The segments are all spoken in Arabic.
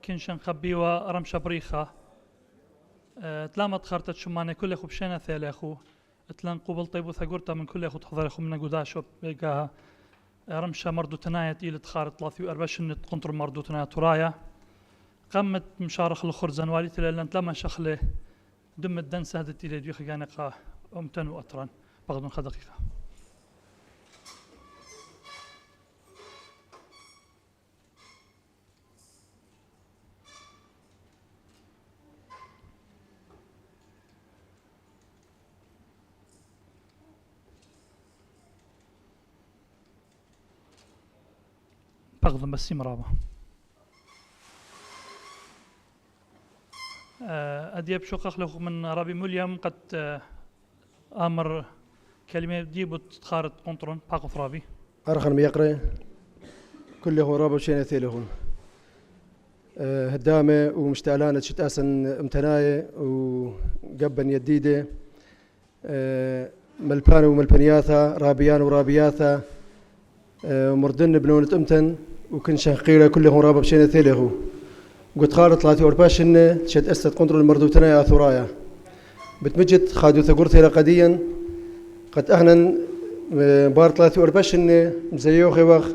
كنشن خبي ورمشة بريخة تلامت خارطة شمانة كل أخو بشينا ثالي أخو تلان قبل طيب وثقورتا من كل أخو تحضر أخو من قداشو بيقاها رمشة مردو تناية إلى تخارط 34 قنطر مردو تناية ترايا قامت مشارخ الخرزان واليت لأن لما شخله دم الدن سهدت إلى ديوخ جانقا أمتن وأطران بغضون دقيقة بغضون بس مرابا أديب شقق له من رابي مليم قد أمر كلمة ديب تخارط قنطرون باقف رابي أرخن بيقرأ كله رابو شينة ثيلهون هدامة ومشتعلانة شت أسن امتناية وقبن يديدة ملبان وملبنياثا رابيان ورابياثا مردن بنونة امتن وكن شهقيلة كلهم رابو شينة ثيلهو قد خالط 34 شت أسد قنطر المردوتنا أثرايا بتمجد خادو ثقورتي لقديا قد أهنن بار 34 مزيوخي وخ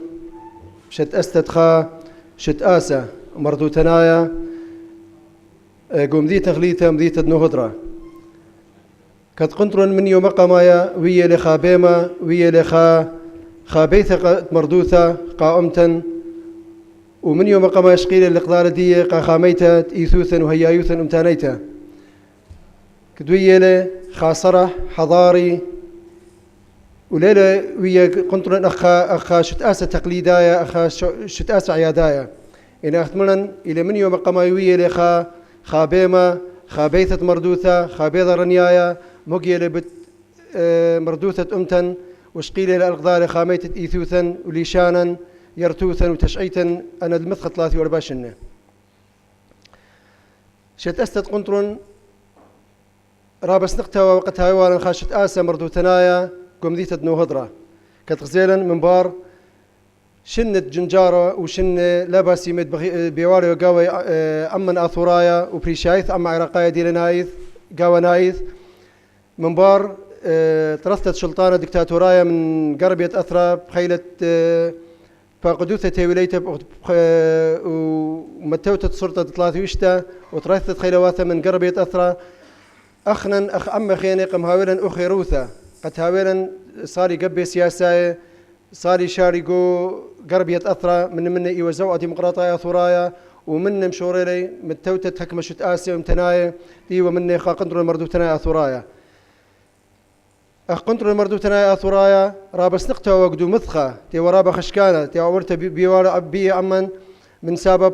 شت أسد خا شت آسا مردوتنايا قوم ذي تغليتا مذي تدنو قد قنطر من يوم قمايا ويا لخابيما ويا خابيثة مردوثة قائمتا ومن يوم قام يشقيل الإقدار دي قاخاميتا إيثوثا وهيايوثا امتانيتا كدوية خاصرة حضاري وليلة ويا قنطرا أخا شتآسة تقليدايا أخا شتآسة عيادايا إن أختملا إلى من يوم قام ويا خابيما خابيثة مردوثة خابيثة رنيايا مقيلة بت مردوثة أمتا وشقيل الإقدار خاميتا إيثوثا وليشانا يرتوثا وتشعيتا أنا المثخ 43 شت أستد قنطر رابس نقتها وقت هايوالا خاشت آسا مردوتنايا قم ذي تدنو هضرة كتغزيلا من بار شنة جنجارة وشن لاباسي مد بيواري وقاوي أمن آثورايا وبريشايث أما عراقايا ديلنايث قاوى نايث من بار ترثت شلطانة دكتاتورايا من قربية أثرى بخيلة فقدوثة ولايته ومتوتة سلطة 3 وترثت خيلواثة من قربية أثرى أخنا أخ أم خيني قم هاولا أخي روثة قد هاولا صاري قبي سياسة صاري شارقو قربية أثرى من إيوزوء ديمقراطية ثرايا ومن مشوريلي متوتة حكمة شت آسيا ومتناية دي ومن خاقندر المردوتنايا ثرايا أخ قنطر المردوتنا أثرايا رابس نقطة وقدو مثخة تي ورابا خشكانة تي عورت بيوار أبي أمن من سبب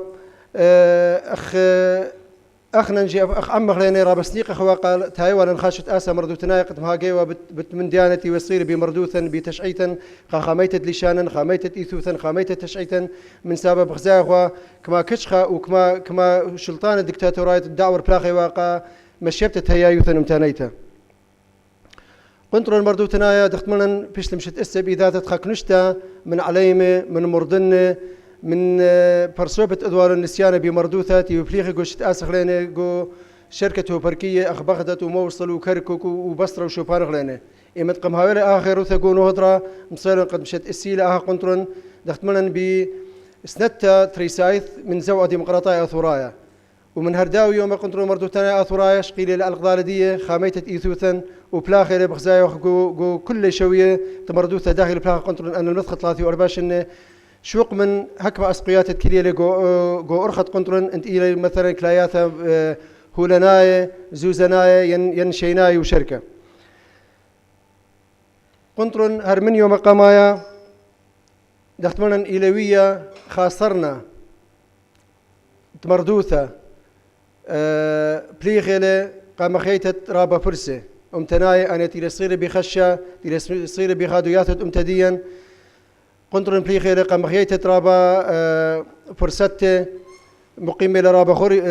أخ ننجي أخ أم خليني رابس نيق أخواقا تايوانا نخاشت آسا مردوتنا قد مهاجيوا بت من ديانتي ويصير بمردوثا بتشعيتا خاميتة لشانا خاميتة إيثوثا خاميتة تشعيتا من سبب غزاغوا كما كشخة وكما شلطان الدكتاتوراية الدعوة بلاخي واقع مشيبتة هيايوثا امتانيتا قنطر المردوتنايا دختمنا بيش تمشت اسب إذا تتخك نشتا من عليمة من مردنة من برسوبة أدوار النسيانة بمردوثات يبليغي قوشت آسخ ليني قو شركة بركية أخ بغدت وموصل وكركوك وبصرة وشوبان غليني إمت قم هاولي آخر وثقون وهدرة مصيرا قد مشت السيلة آها قنطرا دختمنا بسنتا تريسايث من زوء ديمقراطية أثورايا ومن هرداوي يوم قنطر مردوتنا أثورايا شقيلي الألغضار دي خاميتة إيثوثا وبلاخر بخزايا وخو كل شوية تمردوثة داخل بلاخر قنطر أن المدخل 43 شوق من هكما أسقيات كلية لقو أرخط قنطر أنت إلى مثلا كلاياثا هولناية زوزناية ينشيناي وشركة قنطر هرمن يوم قمايا دختمنا إلوية خاصرنا تمردوثة بليغيلة قام خيتة رابا فرسة امتناي أنا تيل صير بخشة تيل صير بخادويات امتديا قنطر بليغيلة قام خيتة رابا فرسة مقيمة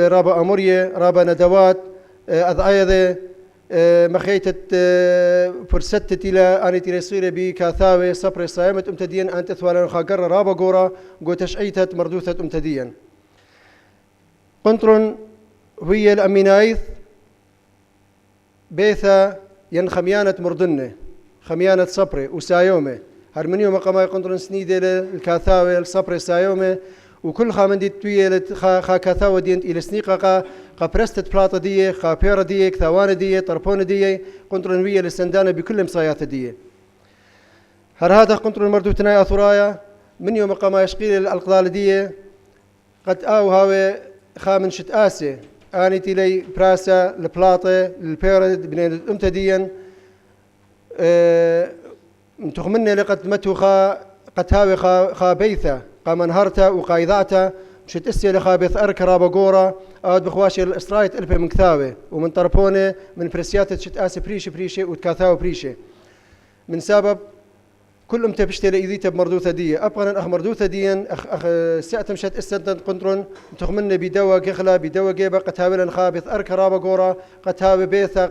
رابا أمورية رابا ندوات أضعيذة مخيتة فرسة تيل أنا تيل صير بكاثاوي صبر صيامة امتديا أنت ثوالا خاقر رابا قورا قو تشعيتة مردوثة امتديا قنطرن هي الأمينايث بيثا ين خميانة مردنة خميانة صبري وسايومة هرمنيو مقامي قنطرن سنيدة الكاثاوي الصبري سايومة وكل خامن دي توية خا كاثاوي دي إلى سنيقة قا برستة بلاطة دي قا بيرا دي كثوانة دي طربونة دي قنطرن ويا للسندانة بكل مصايات دي هر هذا قنطرن مردوتنا أثرايا من يوم مقامي يشقيل الأقضال دي قد هاوي خامن شت آسي آني تلي براسة البلاطة البيرد بنين الأمتديا تخمني لقد متو قد هاوي خا بيثة قا منهرتا وقايضاتا مشت اسي لخا بيث أركرا بقورا أود بخواشي الإسرايت ألبي من كثاوي ومن طربوني من برسيات شت آسي بريشي وتكاثاوي بريشي من سبب كل امتى بشتري ايديته بمردوثه دي ابغى اخ مردوثه دي اخ ساعه مشات استنت قنطرن تخمن بدوا قخله بدوا جيبه قتاولا خابث اركرابه قورا قتاوي بيثا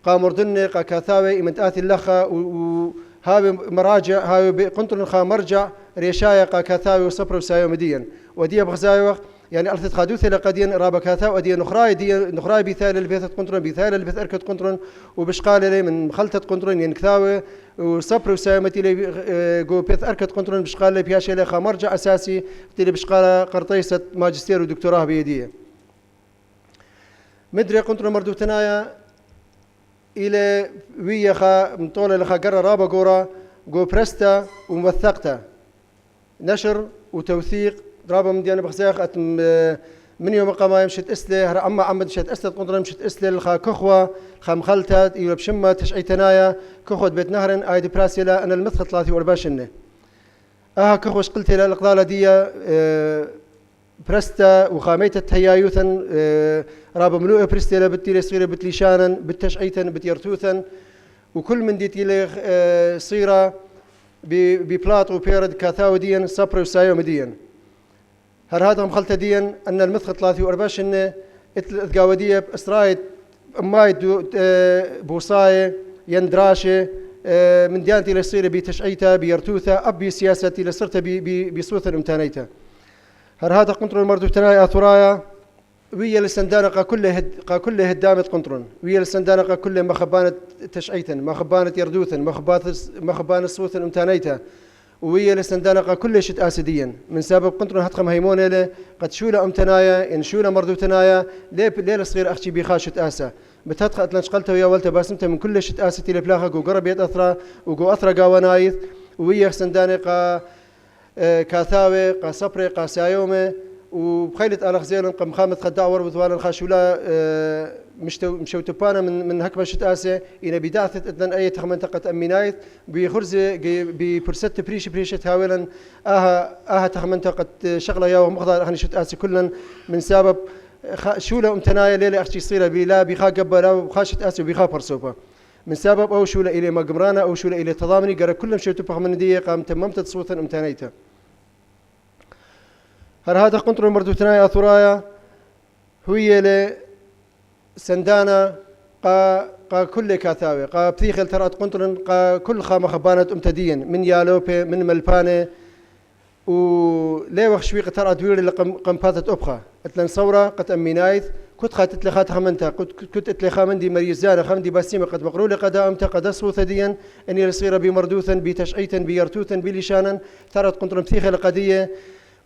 قا مردن قا كاثاوي من تاثي اللخه وهاوي مراجع هاوي قنطرن خا مرجع ريشايا قا كاثاوي وصبر وسايو مديا ودي بغزايوخ يعني أرث خادوثة لقدين رابكاثا ودي نخراي بثال البيثة قنطرن بثال البيث أركة قنطرن وبشقال لي من خلطة قنطرن ينكثاوي وصبر وسايمتي لي جو بيث أركة قنطرن بشقال لي بياشي لي مرجع أساسي تلي بشقال قرطيسة ماجستير ودكتوراه بيدية مدري قنطرن مردوتنايا إلى ويا خا مطولة لخا قرر رابا قورا جو برستا وموثقتا نشر وتوثيق ضرابة من ديانا بخزاخ من يوم قام مشت اسله اما عمد مشت اسله قنطرة مشت اسله الخا كخوة الخا مخلتات يوب شمة تشعي تنايا كخوة بيت نهرن ايدي براسيلا انا المثل 43 كخوش قلت له الاقضالة دي برستا وخاميتة هيايوثا رابة ملوء برستيلا بتيلي صغيرة بتليشانا بتشعيتا بتيرتوثا وكل من ديتيلي صيرة ببلاط وبيرد كاثاوديا صبر وسايوم ديا هر هذا مخلطة ديا أن المثل 43 الثقاودية بإسرايد مايد بوصاية يندراشة من ديانتي لصيرة بتشعيتها بيرتوثة أبي سياستي لصرتها بصوث الامتانيتها هر هذا قنطرون مردوتناي أثرايا ويا السندانقة كل هدامة قنطرون ويا السندانقة كل مخبانة تشعيتا مخبانة يردوثا مخبانة صوث امتانيتها ويا السندانقة كل شت آسديا من سبب قنطرون هتقم هيمونة له قد شولا امتنايا إن شولا مردوتنايا ليه صغير أختي بيخاشت آسا بتدخل أتلنشقلته ويا ولته باسمته من كل شت آستي لبلاخة جو قربيت أثرا وجو أثرا قاونايث ويا سندانقة كاثاوي قصبري قاسايومه وبخيلة ألخ زيلن قم خامة خداع وربط وانا الخاشولا مشوتبانا من هكما شتاسة إن بداثة إذن أي تخمنطقة أمينايث بخرزة بفرصة بريش تهاولا تخمنطقة شغلة يا ومخضر أخني شتاسة كلن من سبب شولا امتنايا ليلة أختي صيرة بلا بخا قبلا وخاشت آسة وبخا برسوبة من سبب أو شولا إلى مقمرانا أو شولا إلى تضامني قرأ كلهم شوتبا من دي قام تممت صوتا امتنايتها هر هذا قنطر مردوتناي أثرايا هي لسندانا قا كل كاثاوي قا بثيخل ترات قنطر قا كل خا مخبانة امتدين من يالوبي من ملبانة وليه وخشويق ترات وير اللي قمباثة أبخا اتلن صورة قد أمينايث كنت خاتت لخات خمنتها كنت اتلخا مندي مريزانة خمندي باسيمة قد مقرولة قد أمتا قد أصوث ديا أني الصغيرة بمردوثا بتشعيتا بيرتوثا بلشانا ترات قنطر بثيخل قضية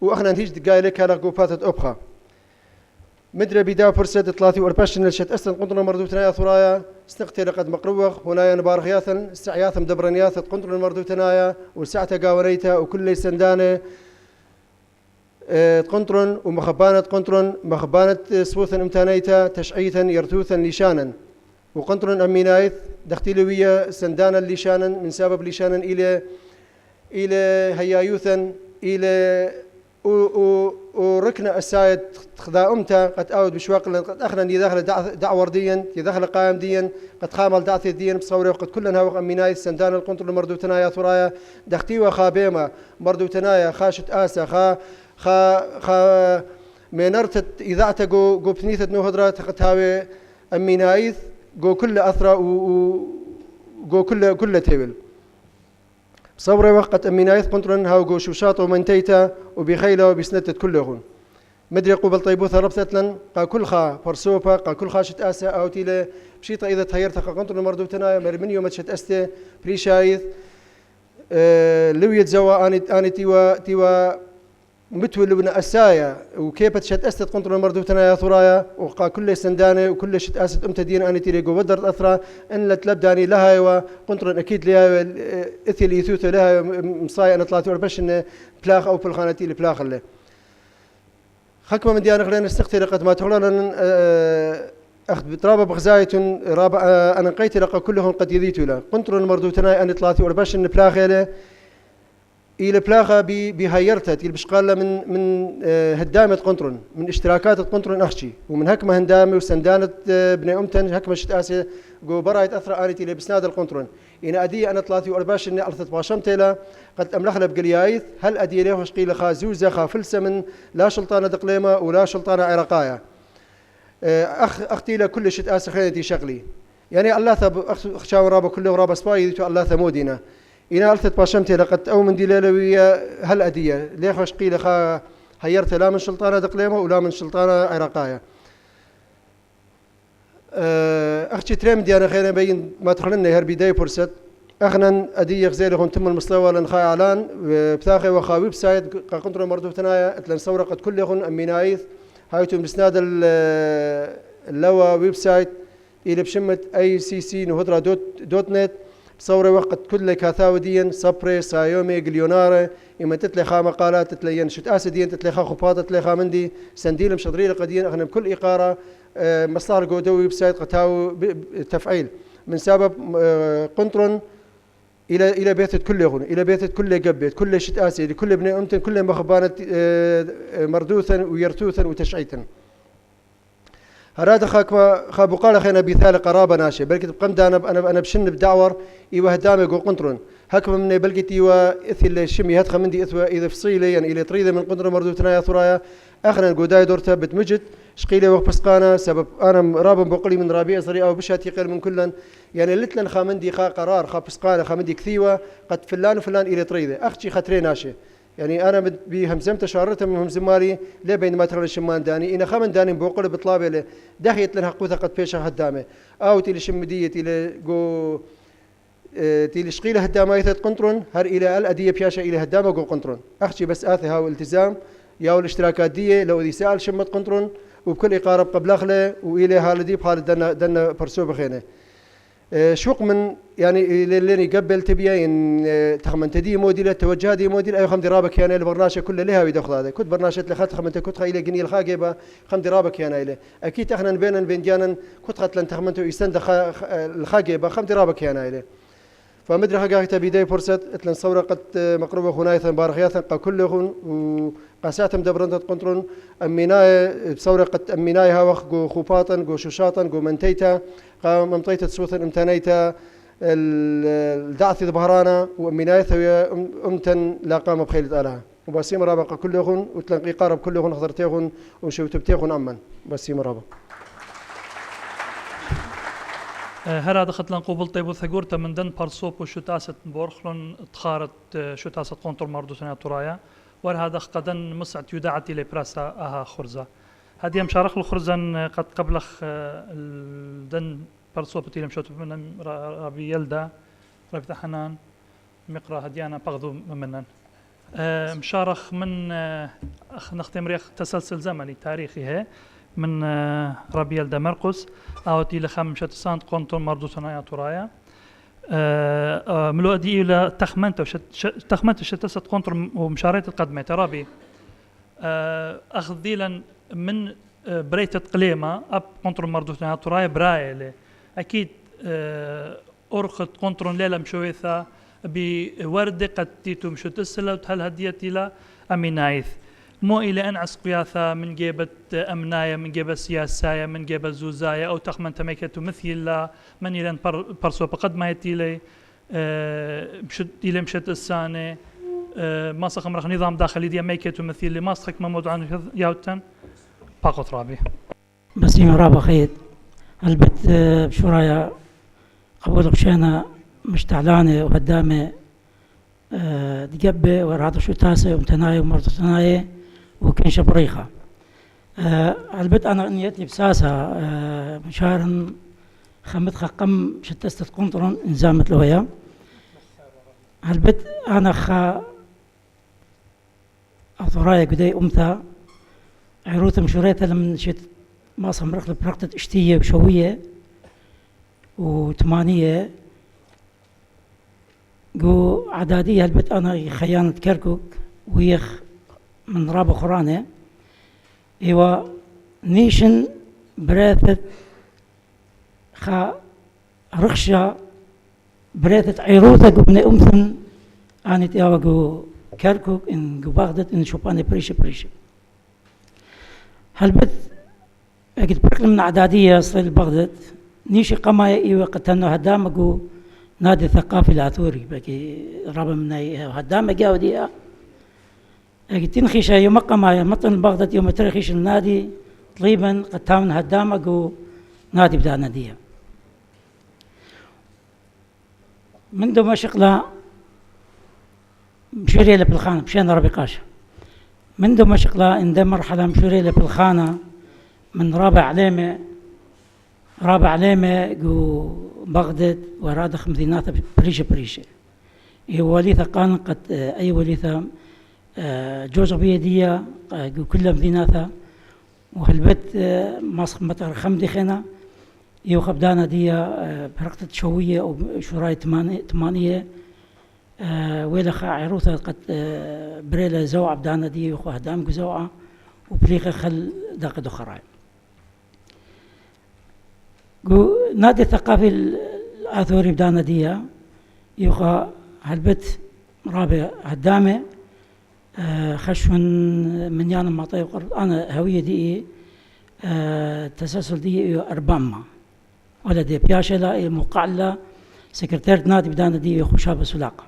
واخنا نتيجة دقايلك على قوفاتة أبخا مدري بدا فرصة 43 لشت أسن قنطرة مردوتنايا ثرايا استقتل قد مقروخ هنايا نبارخياثا استعياثا مدبرنياثا قنطرة مردوتنايا وساعة قاوريتا وكل سندانة قنطرن ومخبانة قنطرن مخبانة سوثا امتانيتا تشعيثا يرتوثا لشانا وقنطرن أمينايث دختيلوية سندانا لشانا من سبب لشانا إلى هيايوثا إلى وركنا السايد خذا أمتا قد أود بشواق قد أخنا داخل دعوة ديا داخل قائم ديا قد خامل دعث ديا بصورة وقد كلنا وقت أميناي سندان القنطر مردوتنايا ثرايا دختيوة خابيمة مردوتنايا خاشت آسا خا منرت إذاعته جو بثنيثة نهضرة تقتاوي أمينايث جو كل أثرى وجو كل تيبل صورة وقت أمينايث قنطرن هاو جو شوشاط ومنتيتا وبخيلة وبسنتة كلهن مدري قبل طيبوثة ربثتلن قا كل خا برسوبا قا كل خا شت أسا أو تيله بشيطة إذا تهيرت قا قنطر مردوتنا من يوم شت أستي بريشايث لو يتزوى أني تيوا متول لبنا أسايا وكيف شت أستي قنطر مردوتنا يا ثرايا وقا كل سندانة وكل شت أست أمتدين أني تيلي جو بدر أثرا إن لتلبداني لها وقنطر أكيد لها إثي الإيثوث لها مصايا أنا طلعت وربش إن بلاخ أو بالخانتي لبلاخ اللي خكمة من ديانة غير نستختي لقد ما تقولون أخذ بترابة بغزاية رابع أنا قيت لقى كلهم قد يذيتوا له قنطر المردوتنا أن طلعت وربش إن بلاخة إلى بلاخة بهيرتها إلى بشقالة من هدامة قنطرن من اشتراكات قنطرن أخشي ومن هكمة هندامة وسندانة بني أمتن هكمة شتاسة جو برايت أثر آنتي لبسناد القنطرن إن أدي أنا طلعت وربش إن أرثت باشمت له قد أملخنا بقليايث هل أدي له وشقيل خا زوزة خا فلسة من لا شلطانة دقليمة ولا شلطانة عراقاية أختي له كل شتاسة خينتي شغلي يعني الله ثب أخشاون رابا كله رابا سباي ذيتو الله ثمودينا إنا ألثت باشمتي لقد أو من دلالوية هل أدية ليخ وشقيل خا هيرت لا من شلطانة دقليمة ولا من شلطانة عراقاية أختي تريم ديانا خينا بين ما تخلنا هر بداية فرصة أخنا أدي غزيلهم تم المستوى لنخا إعلان بثاخي وخا ويب سايت قنطرة مردوتنايا أتلن صورة قد كلهم أمينايث هايتم بسناد اللوا ويب سايت إلى بشمة ICC نهضرة دوت نت بصورة وقت كل كاثاوديا صبري سايومي جليوناري إما تتلخا مقالات تتلين شت أسدين تتلخا خباطة تتلخا مندي سنديل مشضري لقدين أخنا بكل إقارة مصدر جودو ويب سايت قتاو تفعيل من سبب قنطرن إلى بيت كلهم إلى بيت كل جبت كل شت آسي لكل ابن أمتن كل مخبانة مردوثا ويرتوثا وتشعيتا هذا خا بقال خينا بثال قرابة ناشئ بلكي بقم دانا أنا بشن بدعور إيوه دامي جو قنطرن هكما من بلكي إيوه إثل الشمي هتخ من دي إذا فصيلي يعني إلى طريدة من قنطرن مردوثنا يا ثرايا آخرا قداي دورتها بتمجد شقيلة وقفسقانا سبب أنا رابن بقولي من رابيع صري أو بشاتي قل من كلن يعني لتلن خامندي خا قرار خا فسقانا خامندي كثيوة قد فلان وفلان إلى طريدة أختي خطري ناشئ يعني أنا بهمزمت شارتها من همزماري ليه بين ما تغلى الشمان داني إن خامن داني بقول بطلابه له دخيت لنا قوتها قد بيشها هدامه أو تيلي شمدية تيلي جو تيلي شقيلة هدامة يثت قنطرن هر إلى الأدية بياشة إلى هدامة جو قنطرن أختي بس آثها والالتزام يا الاشتراكات دي لو ذي سأل شمت قنطرن وبكل إقارة قبل أخله وإلى هالدي بحال دنا برسوب خينه شوق من يعني اللي يقبل تبين تخمن تدي موديل توجه دي موديل أي خم درابك يعني البرنامج كله لها ويدخل هذا كنت برنامج لخات خمن تكوت خيله جنيه الخاجبة خم درابك يعني إله أكيد إحنا بين جانا كنت خطلن تخمن تو يستند الخاجبة خم درابك يعني إله فمدري حاجة تبيداي فرصة اتلن صورة قد مقربة خنايثا بارخياثا قا كلهم وقاساتهم دبرنت قنطرن أميناي بصورة قد أميناي هاوخ جو خوباطا جو شوشاطا جو منتيتا قا ممطيتا تسوثا امتنيتا الدعث ظهرانا وأميناي ثويا أمتن لا قام بخيلة آلها وباسيم رابقا كلهم وتلنقي قارب كلهم حضرتيهم وشوتبتيهم أمن باسيم رابق هر هذا خطلن قبل طيب وثقورتا من دن برسوب وشتاسة بورخلون تخارت شتاسة قنطر مردوتنا طرايا ور هذا قدن مسعت يدعتي لبراسا أها خرزة هذه مشارخ الخرزن قد قبلخ الدن برسوب تيلم شوت من ربي يلدا ربي حنان مقرا هديانا بغضو منن مشارخ من نختم ريخ تسلسل زمني تاريخي هي من ربي يلدا مرقس أو تيل خمسة سنت قنطر مردوتنا طرايا ملو دي إلى تخمنت شتاسة قنطر ومشاريت القدمة ربي أخذ ذيلا من بريتة قليمة أب قنطر مردوتنا طرايا برايلة أكيد أرخت قنطر ليلة مشويثة بورد قد تيتو مشو تسلة هل هديتي لا أمينايث مو إلى أن عسقياثا من جيبة أمناية من جيبة سياساية من جيبة زوزاية أو تخمن تميكتو مثل لا من إلى أن برسو بقد ما يتيلي مشت السانة ما سخم رخ نظام داخلي دي ميكتو مثل اللي ما سخك ممود عن ياوتن باقوت رابي بس يوم رابا خيط البت بشورايا قبول بشينا مش تعلانة وهدامة دقبة ورادو شو تاسة ومتناية ومرتناية وكن شبريخة البت أنا نيتي بساسة مشارن خمت قم شتست قنطرن إنزامت لويا البت أنا أثرايا قدي أمثا عروث مشوريتها لمن شت ما صمرخ لبرقتة اشتية وشوية وثمانية جو عدادية البت أنا خيانة كركوك ويخ من رابع خرانة إيوا نيشن بريثت خا رخشة بريثت عيروثة قبن أمثن آنت إيوا جو كركوك إن جو باغدت إن شوباني بريشة هالبت أجد بركل من عدادية صيل بغدت نيشي قمايا إيوا قتنو هدام جو نادي ثقافي العثوري بكي رابع من هدام جاودية أجد تنخيش يوم قمايا مطن بغدت يوم ترخيش النادي طليبا قتامن هدام جو نادي بدا نادية من دمشق لا مشوري بالخانة مشينا ربي قاشة من دمشق لا إن مرحلة مشوري بالخانة من رابع علامة جو بغداد ورادخ مدينات بريشة وليثة قان قد أي وليثة جوزة بيدية جو كلها مديناتها وهالبت ماسخ مطر خمدي خينا يوخب دانا دية برقتة شوية أو شراي تمانية ويلخا عروثة قد بريلة زوعة بدانا دية يوخو هدام جو زوعة وبليغة خل داق دخراي نادي الثقافي الآثوري بدانا دية يوخا هالبت رابع هدامة خشون من يانا معطي أنا هوية دي تسلسل دي أربعة ولا دي بياشة لا مقعلة سكرتير نادي بدانا دي يوخو شابة سلاقة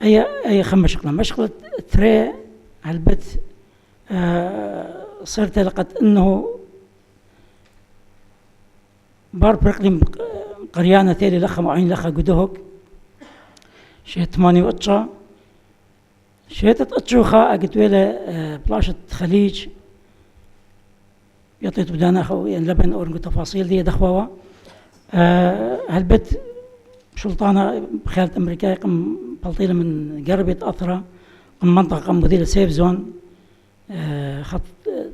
أي خمشقلة مشقلة ثري هالبت صرت لقد إنه بار برقلي قريانة تالي لخا معين لخا قدوهك شيت ماني وقتشا شيت تقتشوخا أقد ويلا بلاشة خليج يطيت بدانا خوي لبن أورنقو تفاصيل دي دخواوا هالبت شلطانة بخيالة أمريكا قم بلطيلة من قربة أثرة قم منطقة قم مديرة سيف زون خط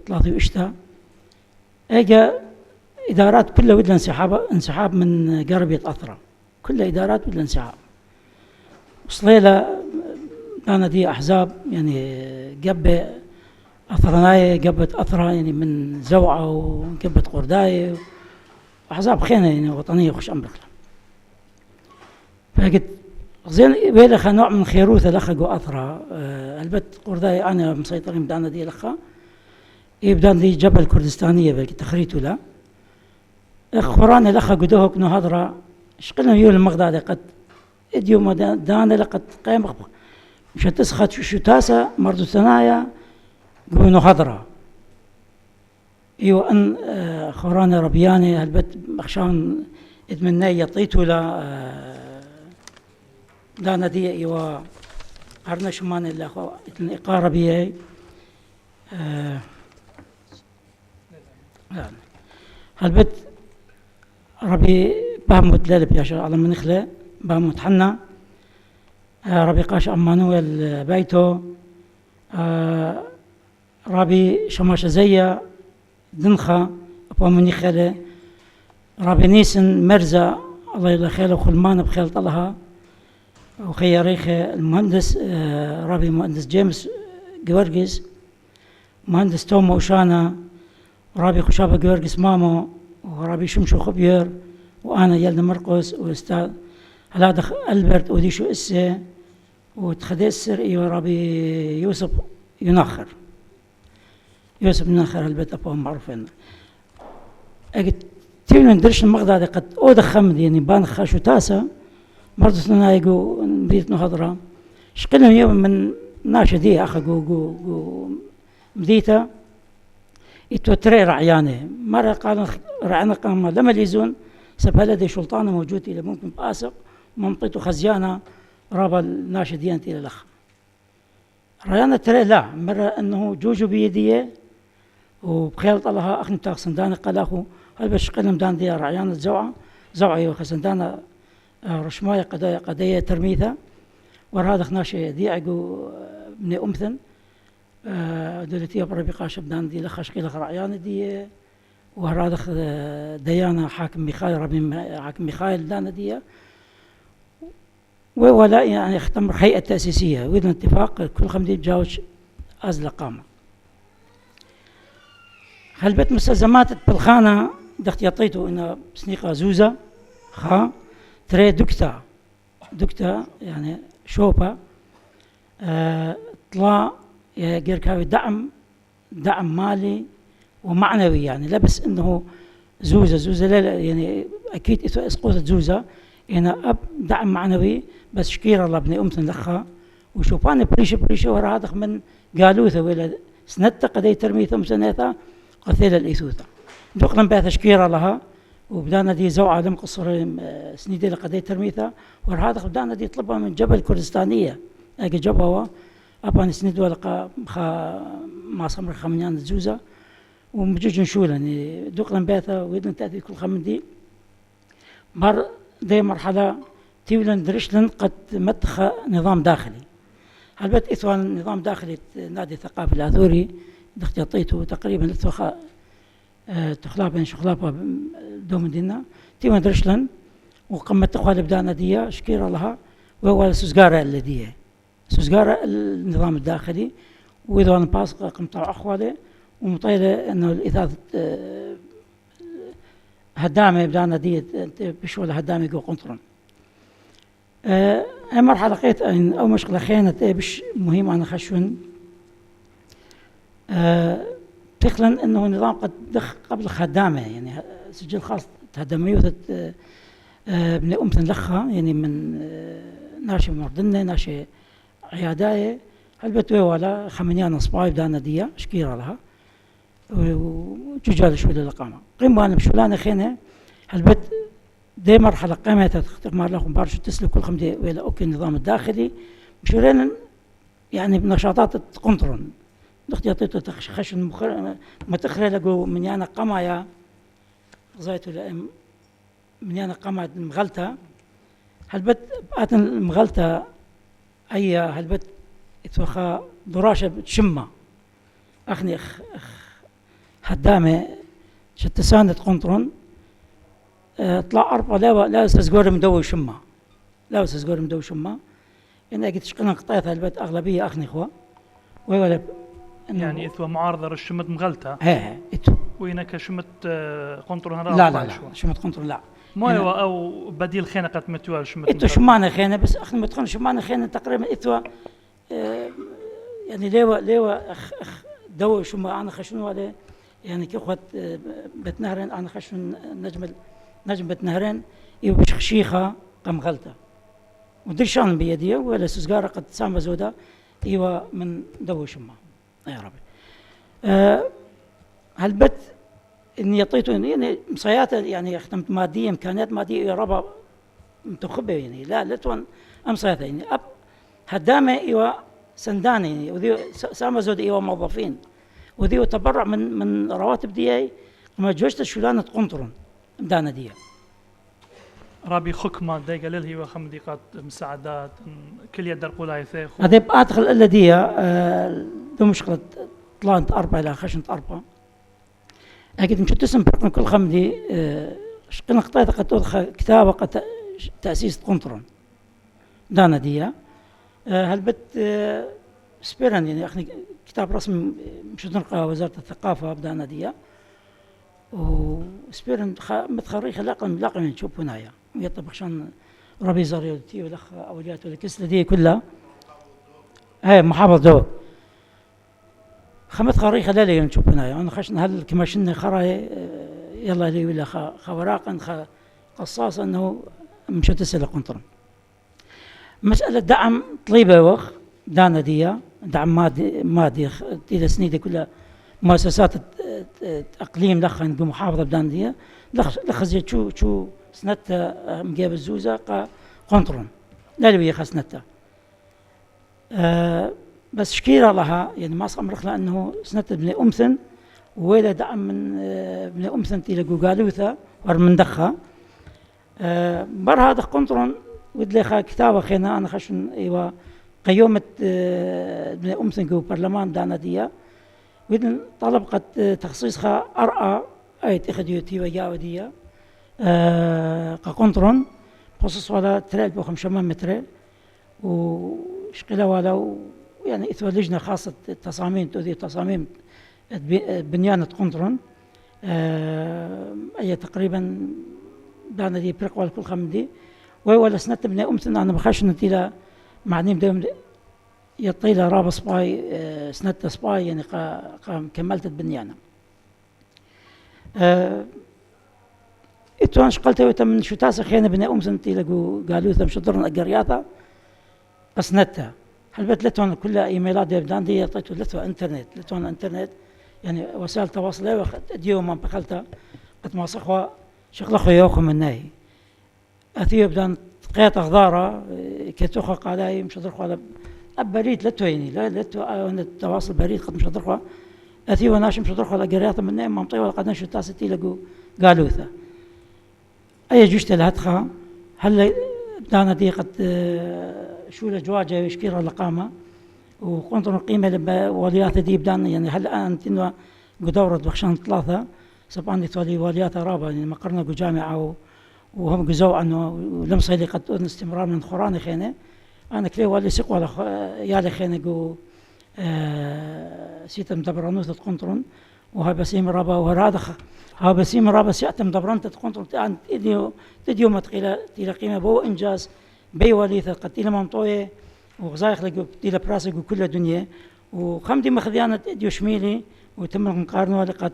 3 وإشتا اجا إدارات كلها ودها انسحاب من قربية أثرة كلها إدارات ودها انسحاب وصليلة كانت دي أحزاب يعني قبة أثرناية قبة أثرة يعني من زوعة وقبة قرداية أحزاب خينة يعني وطنية خش أمريكا فقلت زين ويلخا نوع من خيروثة لخقوا أثرة البت قرداية أنا مسيطرين بدانا دي لخا يبدان دي جبل كردستانية بلكي تخريتو لا خوراني لخا قدوهك نهضرة شقلنا يول المغدادي قد اديو دانا لقد قيم مش تسخط شو تاسا مرضو ثنايا قولوا نهضرة ايو ان خوراني ربياني هالبت مخشان اتمنى يطيتو لا دانا دي ايو هرنا شمان اللي اخو اتن بيهي هالبت ربي بهمت ليلب يا شيخ على منخله بهمت حنا ربي قاش أمانويل بيتو ربي شماشة زيا دنخة أبو منخله ربي نيسن مرزا الله يلا خيله وخلمان بخيل طلها وخي ريخه المهندس ربي مهندس جيمس جورجيس مهندس تومو وشانا ربي خشابة جورجيس مامو وربي شمشو خبير وأنا يلد مرقس وأستاذ هلادخ ألبرت وديشو إسي وتخدسر إيو ربي يوسف ينخر البيت أبوهم معروفين أجد تيونو ندرش المغدادي قد أودا خمد يعني بان خاشو تاسا مرضو سنايقو مدينة نهضرة شقلهم يوم من ناشدية أخا جو مديتا يتوتري رعيانه مرة قالوا رعنا قام لما ليزون سبها لدي شلطانة موجود إلى ممكن باسق منطقته خزيانة رابا الناشدين إلى الأخ ريانا ترى لا مرة أنه جوجو بيدية وبخيلت الله أخني تاخ سندانة قلاخو هل باش قلم دان دي رعيان زوعة يوخ سندانة رشماية قضية ترميثة ورهذا خناشي دي عقو من أمثن دولتي بربي قاش بدان دي لخش قيل رعيان دي وهذا ديانا حاكم ميخائيل ربي حاكم ميخائيل دانا دي ولا يعني اختمر هيئة تأسيسية وإذن اتفاق كل خمدي تجاوز أزل قامة هل بيت مستلزمات بالخانة دخت يعطيته إنه سنيقة زوزة خا تري دكتا يعني شوبة طلع غير كاوي دعم مالي ومعنوي يعني لا بس إنه زوزة لا يعني أكيد إسقوط زوزة يعني أب دعم معنوي بس شكير الله ابن أمتن لخا وشوفاني بريشة ورا هذا من قالوثة ولا سنتا قدي ترميثهم سنتا قثيل الإيثوثة دقنا بها شكير لها وبدانا دي زوعة لم قصر سنيدي لقدي ترميثة ورا هذا بدانا دي طلبها من جبل كردستانية أجي جبهة أبان سند ولا ما صمر خمنيان الزوزة ومجوج نشولا يعني دقنا بها ويدن تأتي كل خمن دي دي مرحلة تيولن درشلن قد متخ نظام داخلي هل بيت إثوان نظام داخلي نادي الثقافة الآثوري دخت يعطيته تقريبا تخلابين شخلابة دوم دينا تيولن درشلن وقمت تخوال بدانا دي شكير لها وهو سوزقارة الذي سوزقارة النظام الداخلي وإذوان باس قمت أخوالي ومطيلة أنه الإثاثة هدامة بدانا دي بشوال هدامة جو قنطرن مرحلة لقيت أو مشكلة خيانة بش مهم أنا خشون تخلن إنه نظام قد دخ قبل خدامة يعني سجل خاص تهدميوثة ابن أمثن لخها يعني من ناشي مردنة ناشي عياداية هالبتوي ولا خمنيان صباي بدانا ديا شكيرة لها وجوجال شو للقامة قيمة أنا بشولانة خينة هالبت دي مرحلة قيمتها تختمر لكم بارشو تسلك كل خمدي وإلى أوكي النظام الداخلي مشورين يعني بنشاطات تقنطرن دخت يعطيته تخشن ما تخري لقو من يانا قمايا غزايته لأم من يانا قمايا مغلطة هالبت بقاتن المغلطة أي هالبت اتوخا دراشة بتشمة أخني هدامة شتسانة قنطرن طلع أربعة لا استزقور مدوي شمة إن أجد شقنا قطعتها البيت أغلبية أخني إخوة ويولا يعني إثوى معارضة رشمت مغلطة إتو وينك شمت قنطر هنا لا شمت قنطر لا ما هو أو بديل خينة قد متوال شمت إتو شمانة خينة بس أخني متخن شمانة خينة تقريبا إتو يعني ليوا دو شما أنا خشون ولا يعني كأخوة بتنهرين أنا خشون نجم بتنهرين يبش خشيخة قم غلطة ودرشان بيديه ولا سزقارة قد سامة زودة إيوة من دو شما يا ربي هالبت إني يعطيته يعني مصيات يعني اختمت مادية إمكانيات مادية يا ربا متخبة يعني لا توان أمصيات يعني أب هدامة إيوة سندانة يعني وذي سامة زودة إيوة موظفين وذي تبرع من رواتب دياي وما جوجت الشولانة قنطرن مدانا دي رابي خكمة داي قليل هي وخمديقات مساعدات كل يدر قولاي ثيخ هذا يبقى أدخل إلا دي دو مشكلة طلانت أربعة إلى خشنت أربعة أكيد مش تسمى برقم كل خمدي شقنا قطعة قد تدخل كتابة قد تأسيس قنطرن دانا دي هالبت سبيران يعني أخني كتاب رسمي مش نلقى وزارة الثقافة بدانا دي وسبيرن متخريخ لاقم نشوف هنايا ويطبخ عشان ربي زاريوتي والأخ أوليات والكسلة دي كلها هاي محافظ دو خمت خريخة لا نشوف هنايا أنا خشنا هل كماشن خراي يلا لي ولا خوراقا قصاص أنه مش تسأل قنطرن مسألة دعم طليبة وخ دانا ديا دعم مادي إذا سنيدة كلها مؤسسات اقليم لخن بمحافظه بدانديه لخزيت شو سنت مجاب الزوزه قنطرن لا اللي خسنتها بس شكيرة لها يعني ما صمرخ لأنه سنة ابن أمثن ويلا دعم من ابن أمثن تيلا قالوثا ورمن دخا بر هذا قنطرن ودلي خا كتابة خينا أنا خشن إيوا قيومة ابن أمثن جو برلمان دانا ديا ودن طلب قد تخصيص خا أرأى أي تخديوتي وياو ديا قنطرن خصوص ولا تريل بو 500 متر وشقلا ولا يعني إثوى لجنة خاصة تصاميم تؤذي تصاميم بنيانة قنطرن أي تقريبا دانا دي برق والكل خمدي ولا سنة ابن أمثن أنا بخاش نتيلا معنيم دوم يطيلا راب سباي سنة سباي يعني كملت البنيانة إتوان شقلت من شو تاسع خينا ابن أمثن تيلا قالوا ثم شطرنا القرياطة قسنتها حلبت لتون كلها إيميلات يبدان دي طيتو لتو إنترنت يعني وسائل تواصل ديو ما بخلتها قد ما صخوا شغل خيوخ من ناي أثيو بدان قيت أخضارة كتوخا قالاي مش أدرخوا على بريد لتويني لا لتو التواصل بريد قد مش أدرخوا أثيو ناش مش أدرخوا على قريات من ناي منطقة ولا قد نشو تاسيتي لقوا قالوثا أي جوشت لهتخا هل بدانا دي قد شو لجواجه يشكير لقامة وقنطر القيمة وليات دي بدان يعني هل أنت إنه دورة بخشان 3 سبعان تولي وليات رابع يعني مقرنا جامعة وهم جزوا عنه ولم صيلي قد استمرار من خوراني خينة أنا كلي والي سق ولا يالي خينة جو سيتم دبرانوث قنطرن وها بسيم رابع وهذا ها بسيم رابع سيأتم دبرانت قنطرن تديو متقيلة تيلا قيمة بو إنجاز بي وليثة قد تيلا ممطوية وغزايخ لقو تيلا براسك وكل الدنيا وخمدي مخذيانة ديو شميلي وتم نقارنوا لقد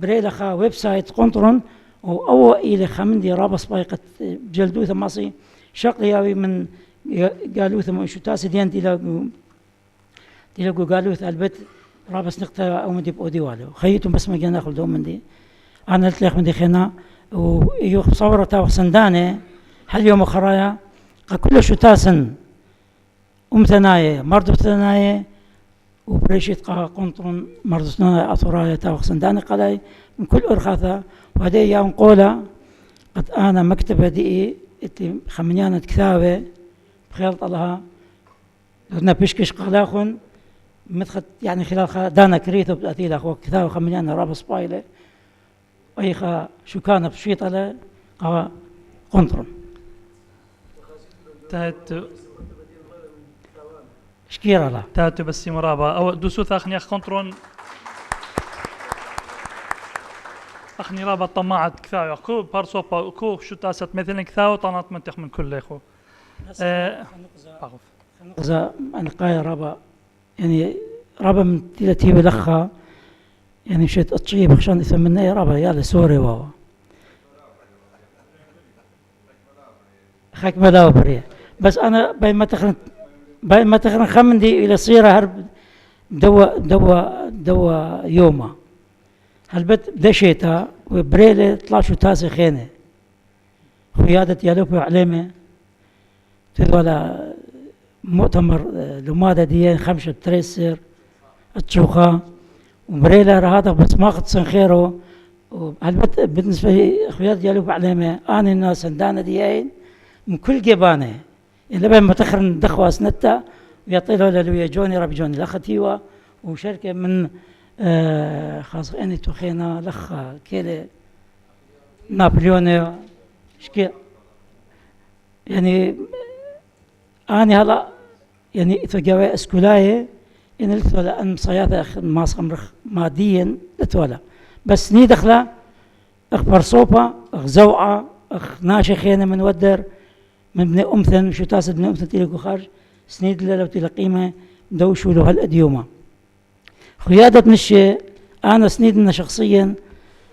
بريلخا ويب سايت قنطرن أو إلى خمندي رابص بايقة جلدوث ماصي شقلياوي من قالوث شو تاسي ديان تيلاقو قالوث البت رابص نقطة أو مدي بأودي والو خيتم بس ما جينا ناخذ دوم مندي أنا قلت مندي خينا ويوخ صورة تاوخ سندانة هل يوم خرايا كل شو تاسن ثنايا مرض ثنايا وبريشيت قنطرن مرض ثنايا أثرايا تاوخ سندانة قلاي من كل أرخاثة وهذه يوم قولة قد أنا مكتبة دي خمنيانة كتابة بخيلط الله لنا بيشكش قلاخن مدخل يعني خلال دانا كريثو بتأثيل أخوة كتابة خمنيانة رابس بايلة ويخا شو كان بشيطة له قنطرن تهت شكيرا لا تهت بس مرابا أو دوسو ثاخني أخ قنطرن أخني رابط طماعة كثاوي كو بارسوبا كو شو تاسات مثلا كثاوي طنات منتخ من كل إخوة إذا أنا قاية رابا يعني رابا من تلاتي بلخا يعني مشيت أطشيه بخشان يثمني رابا يا سوري واوا خاك مداو بريا بس أنا بين ما تخرن خمندي إلى صيرة هرب دوا يوما هالبت دشيتا وبريلة طلع شو تاسي خينة خيادة يالوبو عليمة تدولا مؤتمر لمادة ديان 5 تريسر التشوخة وبريلة رهاده بس ما قد سنخيره وهالبت بالنسبة لي خيادة يالوبو عليمة أنا الناس سندانة ديان من كل جبانة إلا بين ما تخرن دخوة سنتا ويطيلوا للويا جوني ربي جوني لختيوة وشركة من خاص اني توخينا لخا كيلي نابليوني شكي يعني اني هلا يعني تجاوي اسكولاي ان الثولا ان صياده ما صمرخ ماديا الثولا بس ني دخله اخبر صوبه زوعه ناشخينه من ودر من ابن امثن شو تاس ابن امثن تلقوا خارج سنيد لو تلقيمه دوشوا له هالاديومه خيادة نشي أنا سنيدنا شخصيا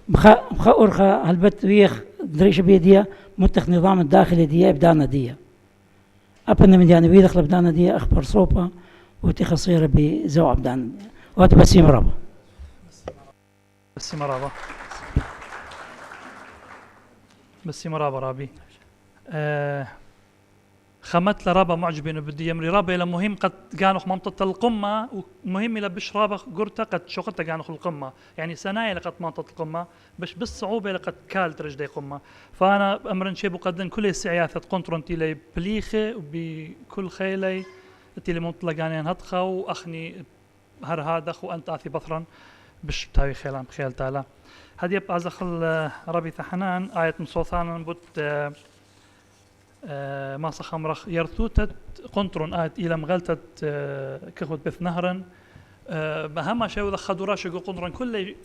بخا أرخا هالبت ويخ دريش بيديا متخ نظام الداخلي ديا بدانا ديا أبنا من يعني بيدخل بدانا ديا أخبر صوبة وتخصيرة بزوع بدانا ديا وهذا بسيم رابا بسيم رابا رابي خمت لرابا معجبين بدي يمري رابا إلى مهم قد كانوا منطقة القمة ومهم إلى بش رابا قرتا قد شقتا كانوا القمة يعني سنايا لقد منطقة القمة بش بالصعوبة لقد كالت رجدي قمة فأنا أمرن شيء بقدم كل السعياثة قنطرون تيلي بليخة وبكل خيلي تيلي مطلقانين هدخة وأخني هر هادخ وأنت آثي بثرا بش تاوي خيلان بخيال تالا هذه يبقى زخل ربي ثحنان آية مصوثان بوت ما صخمرخ يرثوتت قنطرون آت إلى مغلتت كخوت بث نهرا بهما شو ذا خدوراش يقول قنطرون كل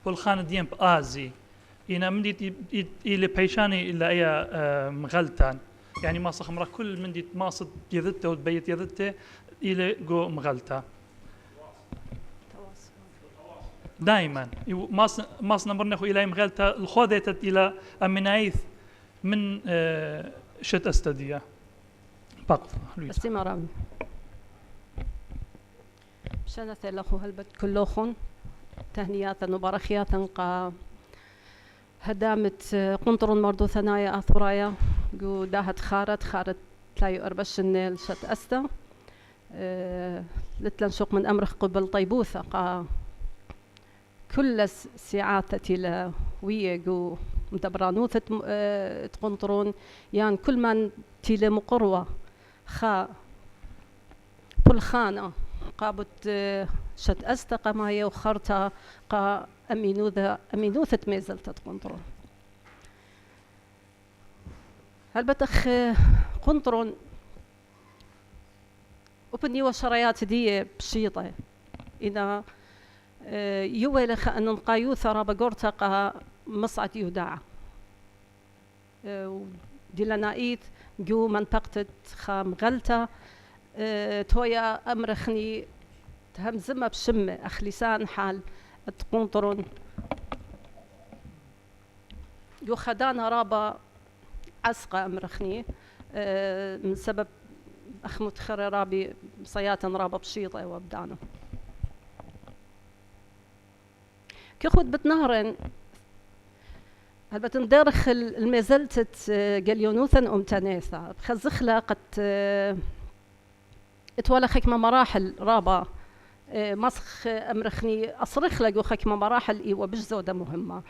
بالخان ديم بآزي إنا مندي إلى بيشاني إلا أي مغلتان يعني ما صخمرخ كل مندي ماصد يذته وتبيت يذته إلى جو مغلتا دائما ماس نمرنخو إلى مغلتا الخوذتت إلى أمنايث من شت استديا باقط استمرام شنة لخو هلبت كلوخن تهنيات وبرخيات قا هدامت قنطرون مردو ثنايا آثورايا قو داهت خارت تلايو أربش النيل شت أستا لتلن شوق من أمرخ قبل طيبوثة قا كل ساعاتي لوية قو مدبرانوثة تقنطرون يعني كل من تيلي مقروة خا كل خانة قابت شت أستقى مايا وخرطة قا أمينوثة ميزلت تقنطرون هل بتخ قنطرون وبني وشريات دي بشيطة إذا يويلخ أن نقايوثة رابقورتا قا مصعد يوداع ديلانايت جو منطقة خام غلطة تويا أمرخني تهمزمة بشمة أخلسان حال تقنطرون جو خدانا رابا عسقة أمرخني من سبب أخ متخرر رابي صياتا رابا بشيطة وابدانه كخود بتنهرن هل بتندرخ المزلتت جليونوثا أمتناثا بخزخلا قد اتولى خكمة مراحل رابا مسخ أمرخني أصرخ لقو خكمة مراحل إيوة بجزودة مهمة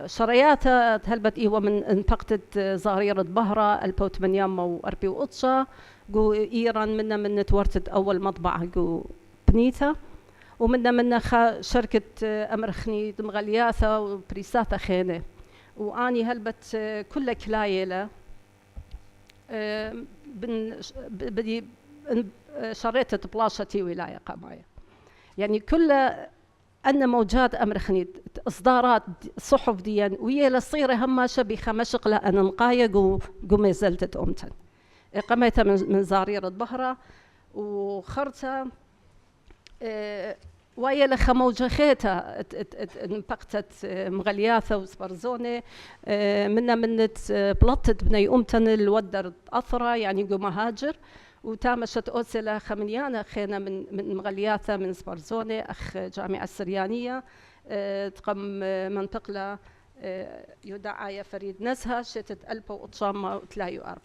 شرياتها هلبت إيوة من انتقدت زاريرة بهرة 1840 وقطشة جو إيران منا تورتت أول مطبعة جو بنيتا ومنا شركة أمرخني دمغلياثة وبريساتا خينة وأني هلبت كل كلايلة بدي شريتة بلاشتي ولاية قماية يعني كل أن موجات أمرخني إصدارات صحف ديان ويا لصيرة هماشة بخمشق لأن نقاية جو مازلت أمتن قميتها من زاريرة بهرة وخرتها ويا لخ موجخيتها انبقتت مغلياثة وسبرزونة منت بلطت بني أمتن الودر أثرة يعني جو مهاجر وتامشت أوسلة خمنيانة خينا من مغلياثة من سبرزونة أخ جامعة السريانية تقم منطقة يدعى فريد نزهة شتت 1934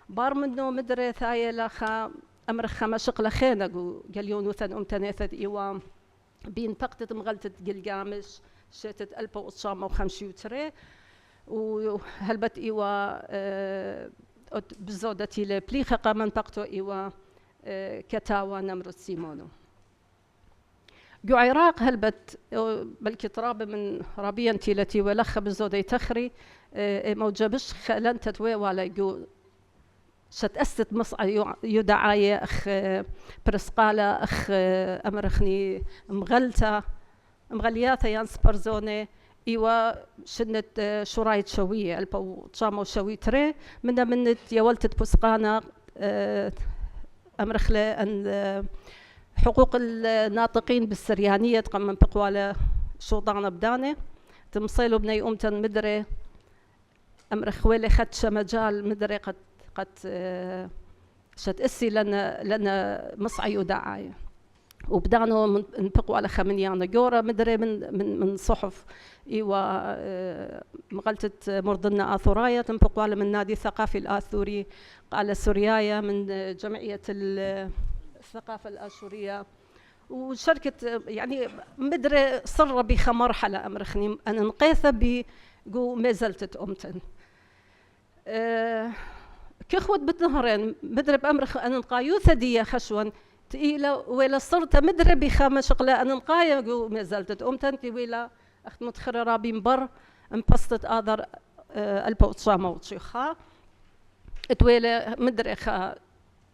بار منه مدري ثاية لخا أمرخ مشق لخينا قليونوثا أمتناثة إيوا بين تقتت مغلتة قلقامش شتت 1953 وهلبت إيوا بزودتي لبليخة قامن تقتو إيوا كتاوى نمرو سيمونو جو عراق هلبت بلكي تراب من رابيا تيلتي ولخ بزودي تخري موجبش خلان تتوي ولا جو شتأست مصع يدعاية أخ برسقالة أخ أمرخني مغلياثة يانس برزونة إيوا شنت شرايط شوية البو تشامو شوي تري منت يولتت بسقانة أمرخلة أن حقوق الناطقين بالسريانية تقام من بقوالة شوطانة بدانة تمصيلو بني أمتن مدري أمرخويلي خدش مجال مدري قد شت اسي لنا مصعي ودعاية وبدانو نبقوا على خمنيانا جورا مدري من صحف إيوا مغلطة مرضنا آثورايا تنبقوا على من نادي الثقافي الآثوري على سوريايا من جمعية الثقافة الآشورية وشركة يعني مدري صر بخ مرحلة أمرخني أنا نقيثة بجو ما زلت أمتن كخوت بتنهرين مدري بأمرخ أنا نقايوثة دي خشون تقيلة ولا صرت مدري بخامة شغلة أنا نقايا جو ما زلت أمتن كي ولا أخت متخرة رابي مبر انبسطت آذر البوتصامة وتشيخا اتويلة مدري خا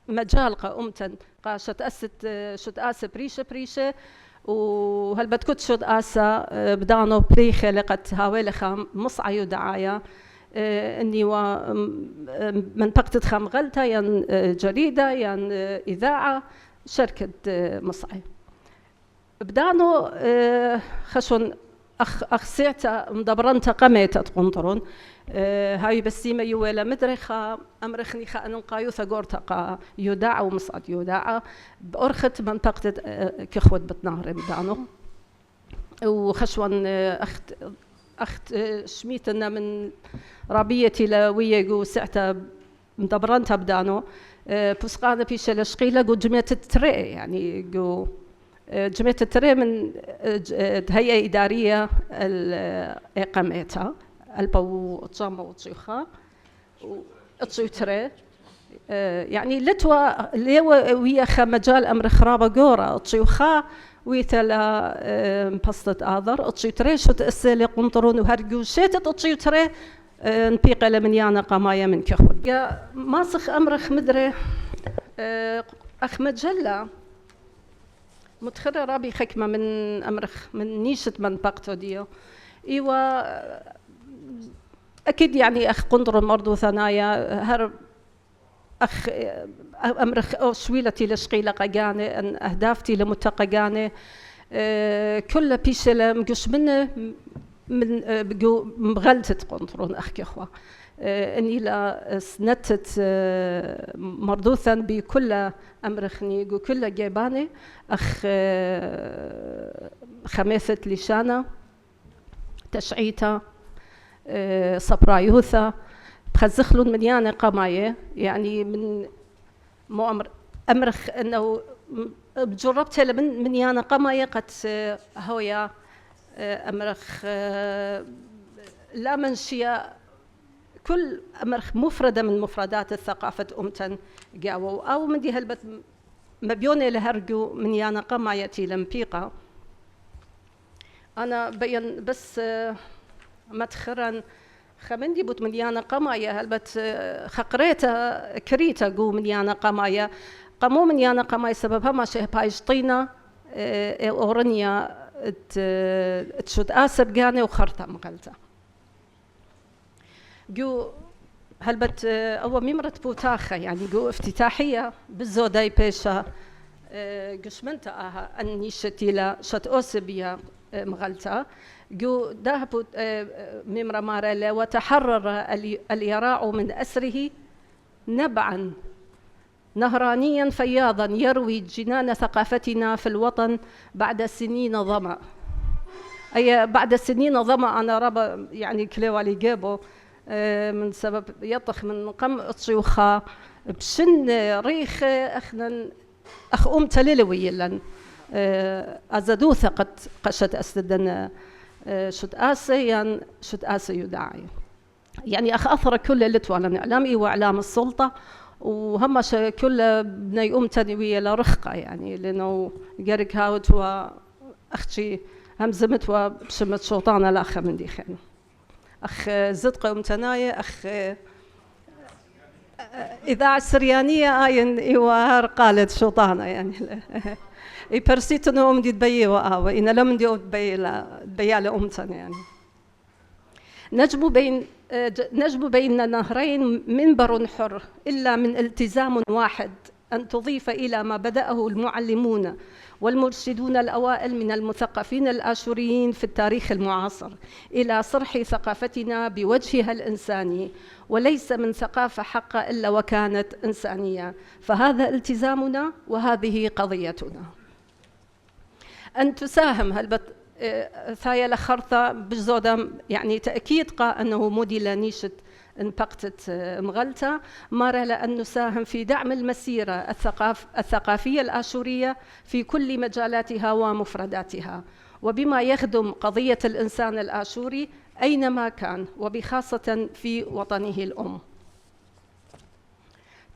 مجال قا أمتن قا شت آسة بريشة وهل بتكت شت آسة بدانو بريخة لقت هاويلة خام مصعيو دعاية اني من بقتت خام غلطة ين جريدة ين إذاعة شركة مصعي بدانو خشون أخ سيعتا مدبرنتا قميتا تقنطرون هاي بسيمة يولا مدرخة أمرخني خا أنقايوثا قورتا قا يوداع ومصعد يوداع بأرخت منطقة كخوت بتنهر بدانو وخشوان أخت شميتنا من رابيتي لوية جو سعتا مدبرنتا بدانو بسقانا بيشا لشقيلة جو جمية التري يعني جو جمعية التري من هيئة إدارية إقامتها البو تصامة وتصيخة وتصيتري يعني لتوا ليوا ويا مجال أمر خرابة جورا تصيخة ويتلا مبسطة آذر تصيتري شو تأسلي قنطرون وهرجو شيت تصيتري نبيق لمنيانا قمايا من كخود يا ماسخ أمرخ مدري أخ مجلة متخرة رابي حكمة من أمرخ من نيشة منطقته ديو إيوا أكيد يعني أخ قنطر مرضو ثنايا هر أخ أمرخ أو شويلتي لشقيلة قجانة أن أهدافتي لمتقجانة كل بيشلة مجوش منه من بجو مغلطة قنطرون أخي أخوة اني لا سنتت مرضوثا بكل امرخني كل جيباني اخ خميثة لشانة تشعيتا صبرايوثا بخزخلون منيانة قماية يعني من مو امرخ انه جربتها لمن منيانة قماية قد هويا امرخ لا منشية كل أمرخ مفردة من مفردات الثقافة أمتن جاوو أو من دي هلبت مبيونة لهرجو من يانا قمايتي لمبيقة أنا بين بس متخرن خمندي بوت من يانا قماية هلبت خقريتا كريتا جو من يانا قماية قمو من يانا قماية سببها ما شه بايشطينا أورنيا تشد آسب جاني وخرطة مغلطة جو هلبت أول ميمرت بوتاخة يعني جو افتتاحية بالزوداي بيشا قشمنتا أني شتيلا شت أوسبيا مغلطة جو دهبت ميمرا مارلا وتحرر اليراع من أسره نبعا نهرانيا فياضا يروي جنان ثقافتنا في الوطن بعد سنين ظما أي بعد سنين ظما أنا ربا يعني كليوالي جابو من سبب يطخ من قم الصيوخة بشن ريخ أخنا أخ تللوي لن أزدوثة قد قشت أستدنا شد آسيا شد آسي يدعي يعني أخ أثر كل اللي توالن إعلامي وإعلام السلطة وهمش كل بني تنوية لرخقة يعني لأنه جارك هاوت وأختي همزمت وبشمت شوطانة الأخ من دي خين أخ زدقة أمتناية أخ إذاعة سريانية آين إيوار قالت شوطانة يعني إبرسيت أنهم دي تبيي وآوة إن لم دي تبيي لأمتن يعني نجم بين نهرين منبر حر إلا من التزام واحد أن تضيف إلى ما بدأه المعلمون والمرشدون الأوائل من المثقفين الآشوريين في التاريخ المعاصر إلى صرح ثقافتنا بوجهها الإنساني وليس من ثقافة حقة إلا وكانت إنسانية فهذا التزامنا وهذه قضيتنا أن تساهم هلبت ثايا لخرطة بزودة يعني تأكيد قا أنه مودي لانيشت انبقتت مغلطة مرة لأن نساهم في دعم المسيرة الثقافية الآشورية في كل مجالاتها ومفرداتها، وبما يخدم قضية الإنسان الآشوري أينما كان وبخاصة في وطنه الأم.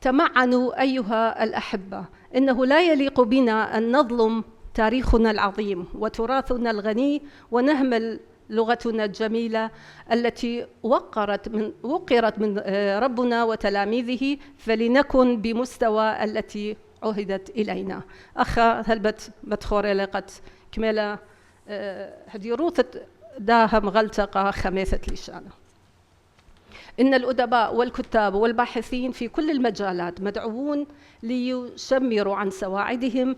تمعنوا أيها الأحبة، إنه لا يليق بنا أن نظلم تاريخنا العظيم وتراثنا الغني ونهمل لغتنا الجميلة التي وقرت من ربنا وتلاميذه، فلنكن بمستوى التي عهدت إلينا. أخا هلبت مدخورة لقد كميلة هديروث داهم غلطقة خميثة لشانة. إن الأدباء والكتاب والباحثين في كل المجالات مدعوون ليشمروا عن سواعدهم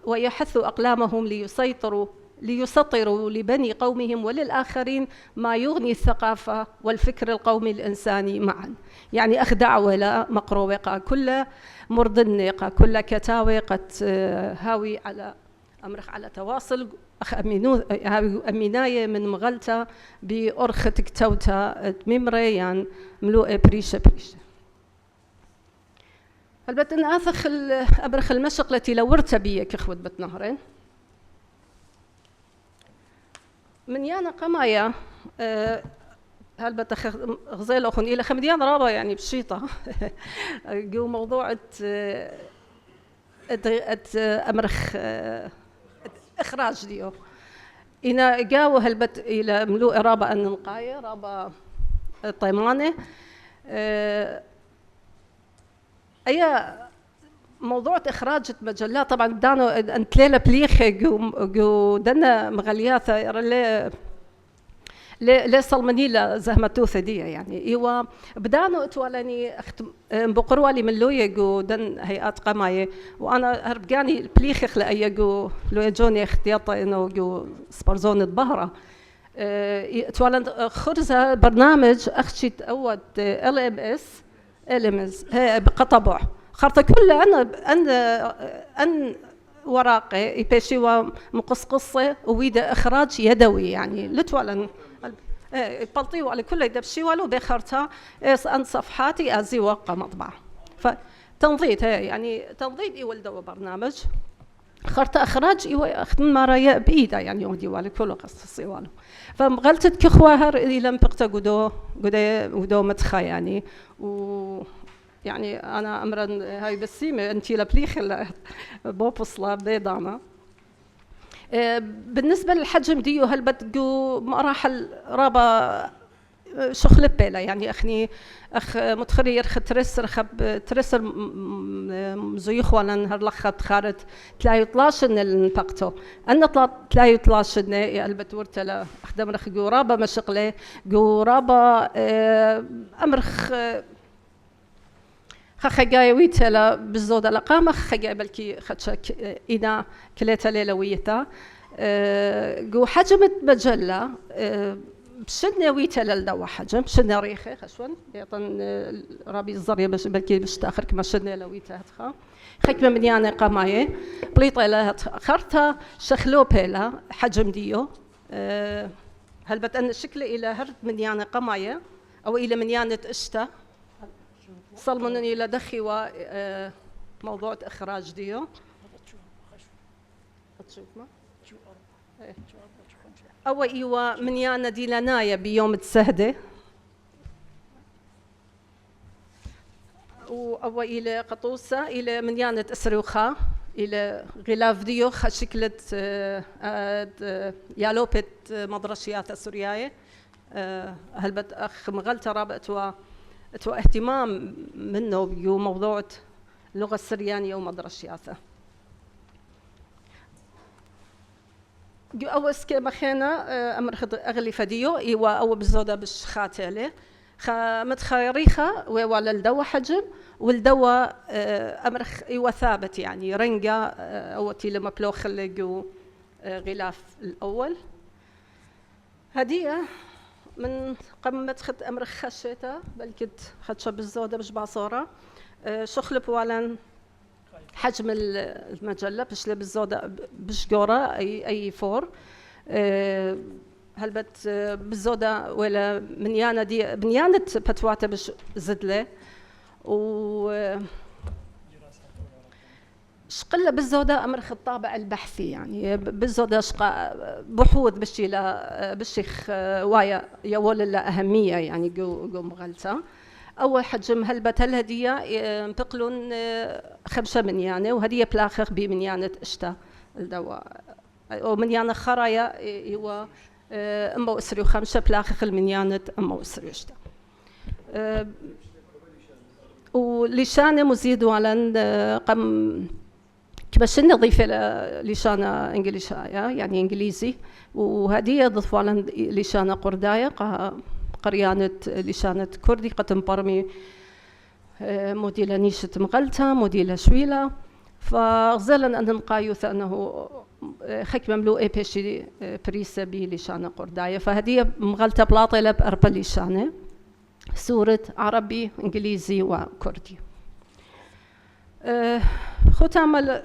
ويحثوا أقلامهم ليسطروا لبني قومهم وللآخرين ما يغني الثقافة والفكر القومي الإنساني معا. يعني أخ دعوة لا مقروقة كل مرضنقة كل كتاوي قد هاوي على أمرخ على تواصل أخ أميناية من مغلطة بأرختك توتا ميمري يعني ملوء بريشة. هلبت إن آثخ أبرخ المشق التي لورت بيك إخوة بتنهرين من يانا قمايا هلبت غزيل أخون إلى خمديان رابا يعني بشيطة جو موضوع أمرخ إخراج ديو إنا جاو هلبت إلى ملوء رابا النقاية رابا طيمانة أي موضوع إخراج مجلات طبعا دانو أنت ليلة بليخة جو دنا مغلياثة ليه صلمنيلة زهمتوثة دي يعني إيوا بدانو اتوالاني بقروالي من لوية جو دن هيئات قماية وأنا هربقاني بليخخ لأي جو لوية جوني اختياطة إنه جو سبارزونة بهرة اتوالان خرزة برنامج أخشيت أود LMS هي بقطبع خرطة كله أن ورقة يبشوا مقصقصة ويدا إخراج يدوي يعني لتوالن بلطيوا على كل يدبشوا له بخرطة أن صفحاتي أزي وقع مطبع فتنظيط هي يعني تنظيط يولدوا برنامج خرطة إخراج يخدم مرة بإيده يعني يودي والي كله قصصي والو فمغلطت كخواهر إلى مبقتا قدو متخا يعني و يعني أنا أمرا هاي بسيمة أنتي لبليخ بوبصلة بيضامة بالنسبة للحجم ديو هل بتجو مراحل رابا شخلب بلا يعني أخني أخ متخري يرخ ترسر مزيخ ولا نهر لخت خارت تلاقي طلاشن البقتو أنا تلاقي طلاشن البت ورتلا أخدم رخ جو رابا مشغلة جو رابا أمرخ خجاي ويتلا بالزودة لقامة خجاي بلكي خدشك إنا كليتا ليلويتا جو حجمت مجلة بشدنا ويتلا لدوا حجم بشدنا ريخي خشون يطن رابي الزرية بلكي بشتاخر كما شدنا لويتا هتخا خكمة منيانة قماية بليطة لها خرطة شخلو بيلا حجم ديو هل بتأن الشكل إلى هرد منيانة قماية أو إلى منيانة إشتا صلمنني إلى دخي وموضوع إخراج ديو أو إيوا منيانة دي لنايا بيوم تسهدة أو إلى قطوسة إلى منيانة أسروخا إلى غلاف ديو شكلت يالوبت مدرشيات السورياية هلبت أخ مغلطة رابط اهتمام منه بموضوع اللغة السريانية ومدرشياته. جو أوس كما خينا أمر أغلي فديو إيوا أو بالزودة بالشخاتله متخيريخة ولا الدوا حجم والدوا أمر إيوا ثابت يعني رنجة أو تيل مبلوخ اللي جو غلاف الأول هدية من قمة خد أمر خشيته بل كد خدشة بالزودة بجبع صورة شخلب والن حجم المجلة بشلة بالزودة بشجورة أي فور هلبت بالزودة ولا منيانة دي بنيانة بتواتا بش زدلة و شقلة بالزودة أمر الطابع البحثي يعني بالزودة شقا بحوث بالشيخ وايا يول لا أهمية يعني جو مغلطة أول حجم هلبت الهدية انتقلون 5 منيانة وهدية بلاخخ بمنيانة اشتا الدواء ومنيانة خرايا هو أما أسري 5 بلاخخ المنيانة أما أسري اشتا ولشانة مزيد على قم باش نضيف لشانة إنجليزية يعني إنجليزي وهدية ضيف على لشانة قرداية قريانة لشانة كردي قتم برمي موديلة نيشة مغلطة موديلة شويلة فغزلا أن نقايوث أنه خك مملوء بيشي بريسة بلشانة قرداية فهدية مغلطة بلاطلة بأربع لشانة سورة عربي إنجليزي وكردي خو تعمل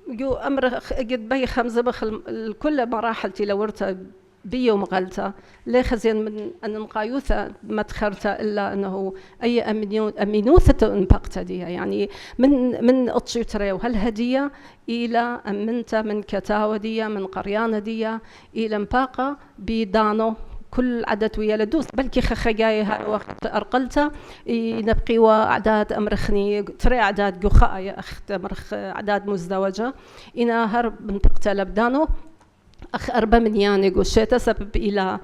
جو أمر قد بي 5 بخل كل مراحلتي لورتها بيو مغلطة ليه خزين من أن نقايوثة ما تخرت إلا أنه أي أمينوثة انبقت دي يعني من أطشيتري وهالهدية إلى أمنت من كتاودية من قريانة دي إلى مباقة بدانو كل عدد ويا لدوس بلكي خخجاي ها وقت أرقلته نبقي وأعداد أمرخني ترى أعداد جخاء أخت أمرخ أعداد مزدوجة إنا هرب منطقة لبدانو أخ 4 منيان قشيته سبب إلى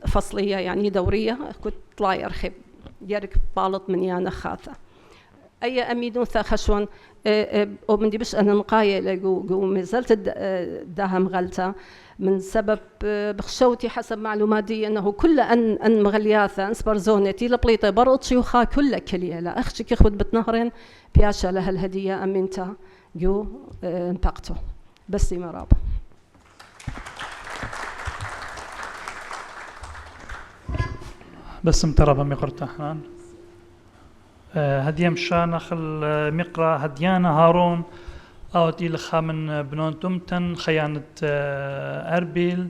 فصلية يعني دورية كنت طلع يرخب يرك بالط منيان خاثة أي أمينوثة خشون ومن دي بش أنا نقاية جو مازلت داها مغلطة من سبب بخشوتي حسب معلوماتي أنه كل أن مغلياثة أنسبر زونتي لبليطة برط شيوخا كل كلية لا أخشي كي خود بتنهرين بياشا لها الهدية أمينتا جو انباقتو بس مراب بس متربة مقرتحان هدية مشان أخل مقرة هديانا هارون أو تيلخا من بنون تمتن خيانة أربيل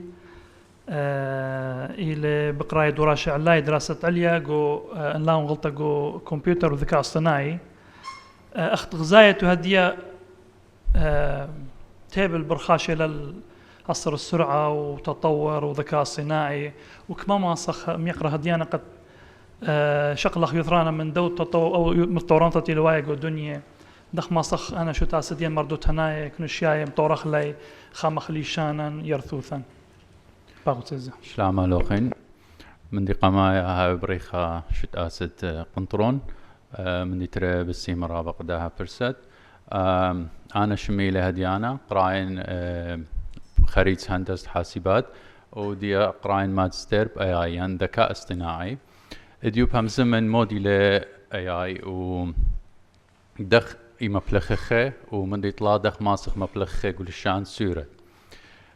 إلى بقراية دوراشة علاي دراسة عليا جو انلاون غلطة جو كمبيوتر وذكاء اصطناعي أخت غزاية هدية تابل برخاشة للعصر السرعة وتطور وذكاء اصطناعي وكما ما صخ ميقرا هديانا قد شقلخ يثرانا من دو تطور أو متطوران تيلواي جو دنيا دخ ما صخ أنا شو تاسدين مردوت هناي كنشياي مطورخ لي خامخ ليشانا يرثوثا باغوتزا شلام لوخين من دي قمايا هاي بريخة شو تاسد قنطرون من دي ترى بالسيم رابق داها برسد أنا شميلة هديانا قراين خريج هندسة حاسبات ودي قراين ماجستير بأي يعني ذكاء اصطناعي اديوب هم زمن موديل AI و دخ إما بلخخة ومن دي طلع دخ ماسخ مبلخخة قول الشان سورة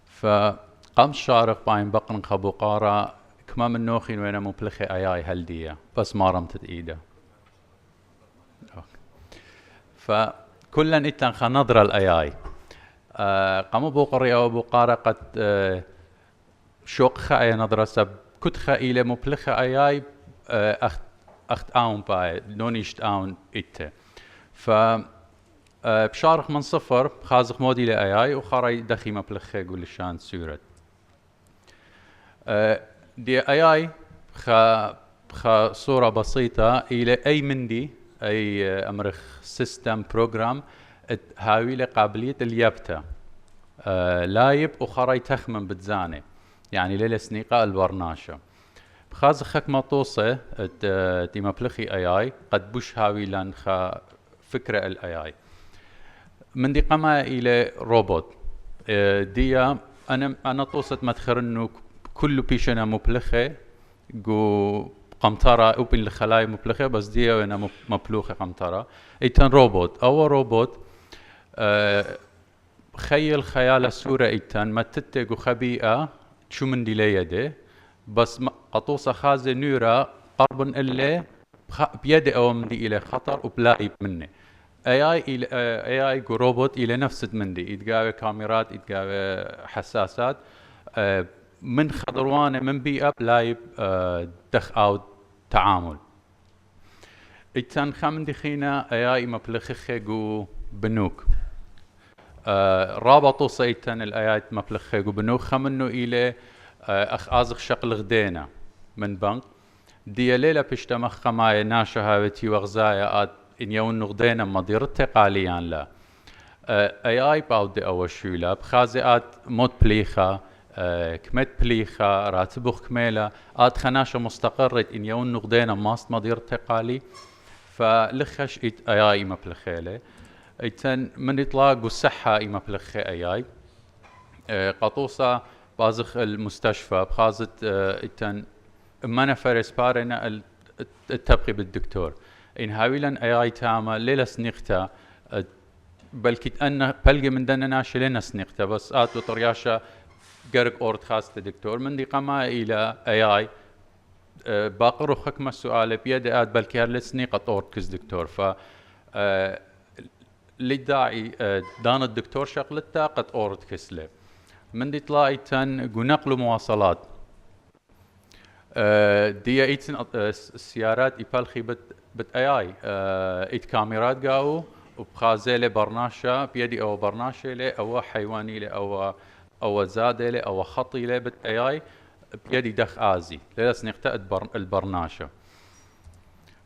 فقام شارق باين بقن خبو قارا كما من نوخين وين مبلخة AI هالدية بس ما رمتت إيده فكلن إتن خنظر الAI قاموا بوقرية وبوقارا قد شوق خاية نظرة سب كت خائلة مبلخة AI أخت آون باي نونيشت آون إته ف بشارخ من صفر خازق موديل AI وخاري دخي مبلخة قول الشان سورة دي AI خا صورة بسيطة إلى أي مندي أي أمرخ سيستم بروجرام هاوي لقابلية اليابتا لايب وخاري تخمن بتزاني يعني ليلة سنيقة البرناشة خازخك ما توصى دي مبلخي AI قد بوش هاوي لان خا فكرة الAI من دي قما إلى روبوت دي أنا توصت مدخر إنه كل بيشنا مبلخة جو قمطرة أوبن الخلايا مبلخة بس دي أنا مبلوخة قمطرة إيتن روبوت أو روبوت خيل خيال الصورة إيتن ما تتجو خبيئة شو من دي ليده بس قطوسة خازة نورة قرب إلا بيد أو مدي إلى خطر وبلاقي منه اي روبوت الى نفس مندي يتقاوي كاميرات يتقاوي حساسات من خضروانه من بيئه لايب دخ او تعامل اتن خمندي خينا اي مبلخخه جو بنوك رابطوا سيتن الايات مبلخه جو بنوك خمنو الى اخ ازخ شقل غدينا من بنك دي ليلة بشتمخ خماية ناشا هاوتي وغزايا آد إن يون نغدينا مديرتي قاليان لا اي باودي أول شولا بخازي آد موت بليخا كمت بليخا راتبوخ كميلا آد خناشا مستقرت إن يون نغدينا ماست مديرتي قالي فلخش اي مبلخيلي ايتن من إطلاق الصحة اي مبلخي اي قطوصة بازخ المستشفى بخازت ايتن مانا فرس بارنا التبقي بالدكتور إن هاويلا أي تاما ليلا سنيقتا بلكي أن بلقي من دنا ناشي لنا سنيقتا بس آتو طرياشا قرق أورد خاصة الدكتور من دي قما إلى أي باقرو خكمة السؤال بيد آت بلكي هر لسنيقة أورد كز دكتور ف للداعي دان الدكتور شغلتا قد أورد كسله من دي طلعي تن نقلوا مواصلات دي ايتن السيارات يبالخي بت اي ايت كاميرات قاو وبخازيله برناشا بيدي او برناشا له او حيواني له او زاده له او خطي له بت اي بيدي دخ ازي ليس نقتأد البرناشا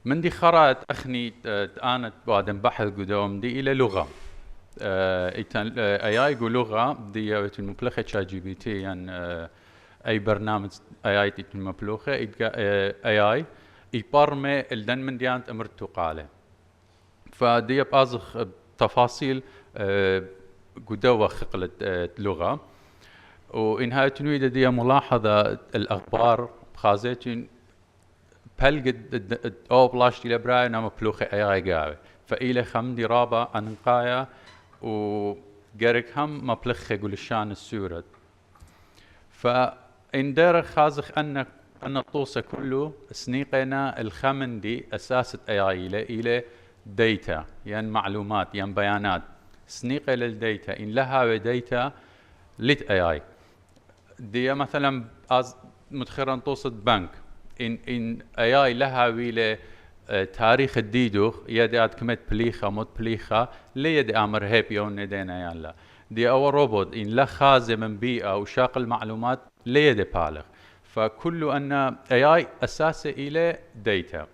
من دي خرات اخني انا بعد بحث قدوم دي الى لغه ايتن اي لغه دي المبلغه شات جي بي تي يعني اي برنامج اي مبلوخه اي يبرمي الدن من ديانت امرتو قاله فدي بازخ تفاصيل قدوه خقلت لغه وانها تنويد دي ملاحظه الاخبار بخازيتين بلقد او بلاش الى براي نام بلوخه اي قاوي فإلى خمدي رابع انقايا وقرق هم مبلخه قلشان السورد فإن دار خازخ أن الطوسة كله سنيقنا الخمن دي أساسة أي إلى ديتا يعني معلومات يعني بيانات سنيقة للديتا إن لها ديتا لت أي دي مثلا متخرن توصة بنك إن أي لها ويلة تاريخ الديدو يدي كمت بليخة موت بليخة ليدي أمر هيب يون دينا يعني لا دي أو روبوت إن لا خازة من بيئة وشاق المعلومات ليدي بالغ فكل أن AI أساسه إلى ديتا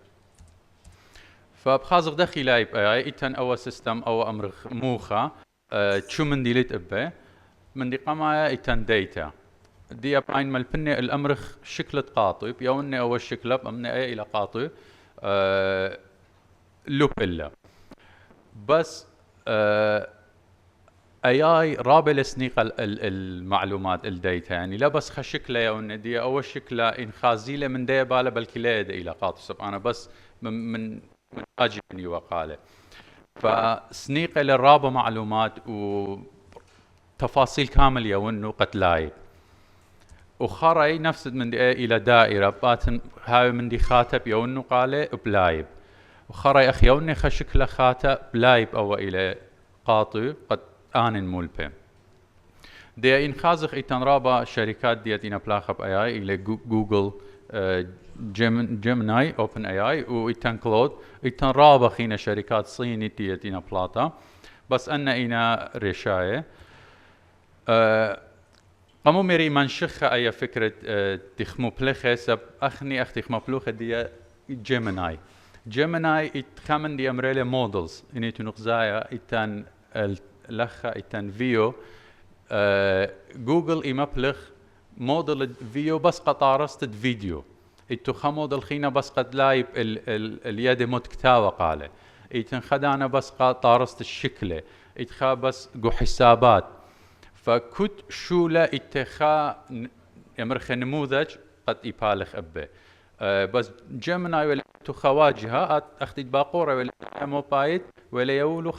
فبخازق دخل AI إتن أو سيستم أو أمر موخة شو من دي ليت أبه من دي قمايا إتن ديتا دي أبعين مالبني الأمر شكلة قاطب يوني أول شكلة بأمني أي إلى قاطب لوب إلا بس اي رابع لسنيق المعلومات الديتا يعني لا بس خشكله يا دي اول شكله ان خازيله من دي باله بلكي لا الى قاطس انا بس من اجبني وقاله فسنيق للرابع معلومات وتفاصيل كامله يونو قتلاي وخري نفس من دي الى دائره باتن هاي من دي خاتب يونو قاله بلايب وخري اخ يوني خشكله خاتب بلايب او الى قاطي قد آن مولبه دي إن خازخ إتن رابع شركات ديت إنا بلاخب AI إلى جوجل جيميناي أوبن AI وإتن كلود إتن رابع خينا شركات صيني ديت إنا بلاطا بس أن إنا رشاية قاموا ميري منشخة أي فكرة تخمو بلخة سب أخني تخمو بلوخة دي جيميناي إتخامن دي أمريلي مودلز إني تنقزايا إتن لخا إتن فيو جوجل إمبلغ موديل فيو بس قطارست فيديو إتو خمودل خينا بس قد لايب اليد متكتاوة قاله إتن خدانا بس قطارست الشكلة إتخا بس جو حسابات فكت شولا إتخا يمرخ نموذج قد إبالخ أبه بس جيميناي ولا تخواجهها أخذت باقورة ولا موبايل ولا يولو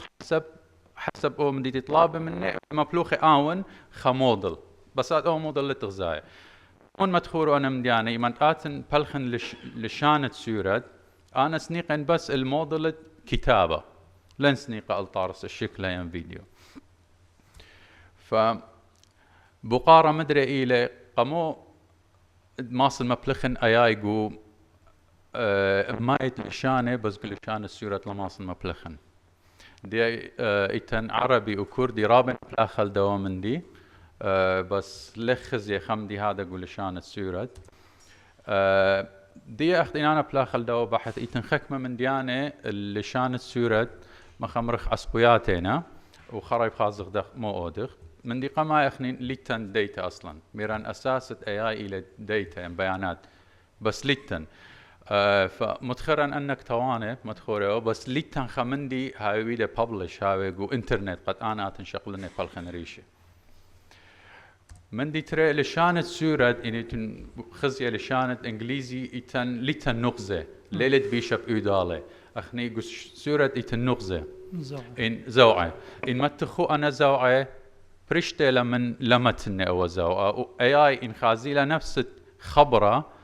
حسب او من دي تطلب مني مبلوخي اون خمودل بس او موديل لتغزايا اون مدخور انا من يعني من اتن بلخن لشانة سورد انا سنيقن بس الموديل كتابه لنسنيقة الطارس الشكل ين فيديو فبقارة مدري إلى قمو ماصل مبلخن أيايقو مايت لشانه بس قلشان السورة لماصل مبلخن دي ايتن عربي وكردي رابن بلاخل دوامن دي بس لخز يخمدي هذا قلشان السورة دي اخدين انا بلاخل دو بحث ايتن خكمه من ديانه لشان السورة مخمرخ عسقياتنا وخرايب خازق دخ مو اودخ من دي قما اخنين ليتن ديتا اصلا ميران اساسة اي الى ديتا بيانات بس ليتن فمتخرا انك توانه مدخوره بس ليتن خمندي هاي ويدا ببلش هاي جو انترنت قد انا تنشغلني بالخن ريشه من دي ترى لشانت سورة اني خزيه لشانت انجليزي ايتن ليتن نغزه ليلت بيشب ايداله اخني قش سورة ايتن نغزه ان زوعه ان متخو انا زوعه برشته لمن لمتني او زوعه اي ان خازيله نفس خبره